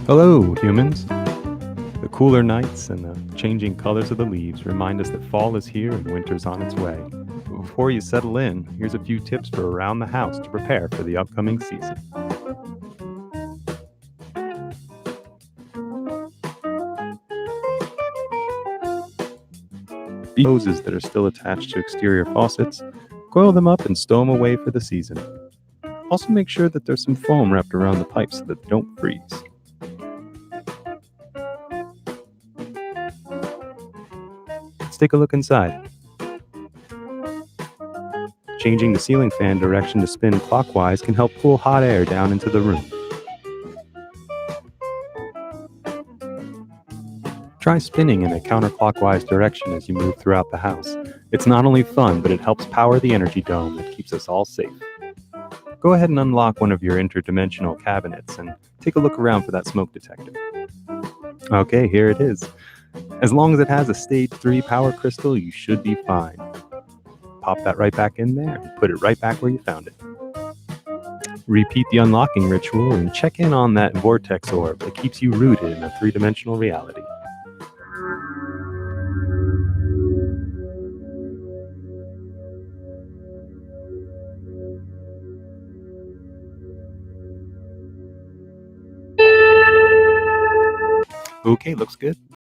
[SPEAKER 12] Hello, humans. cooler nights and the changing colors of the leaves remind us that fall is here and winter's on its way. But before you settle in, here's a few tips for around the house to prepare for the upcoming season. Hoses that are still attached to exterior faucets, coil them up and stow them away for the season. Also make sure that there's some foam wrapped around the pipes so that they don't freeze. Let's take a look inside. Changing the ceiling fan direction to spin clockwise can help pull hot air down into the room. Try spinning in a counterclockwise direction as you move throughout the house. It's not only fun, but it helps power the energy dome that keeps us all safe. Go ahead and unlock one of your interdimensional cabinets and take a look around for that smoke detector. Okay, here it is. As long as it has a stage 3 power crystal, you should be fine. Pop that right back in there and put it right back where you found it. Repeat the unlocking ritual and check in on that vortex orb that keeps you rooted in a 3-dimensional reality. Okay, looks good.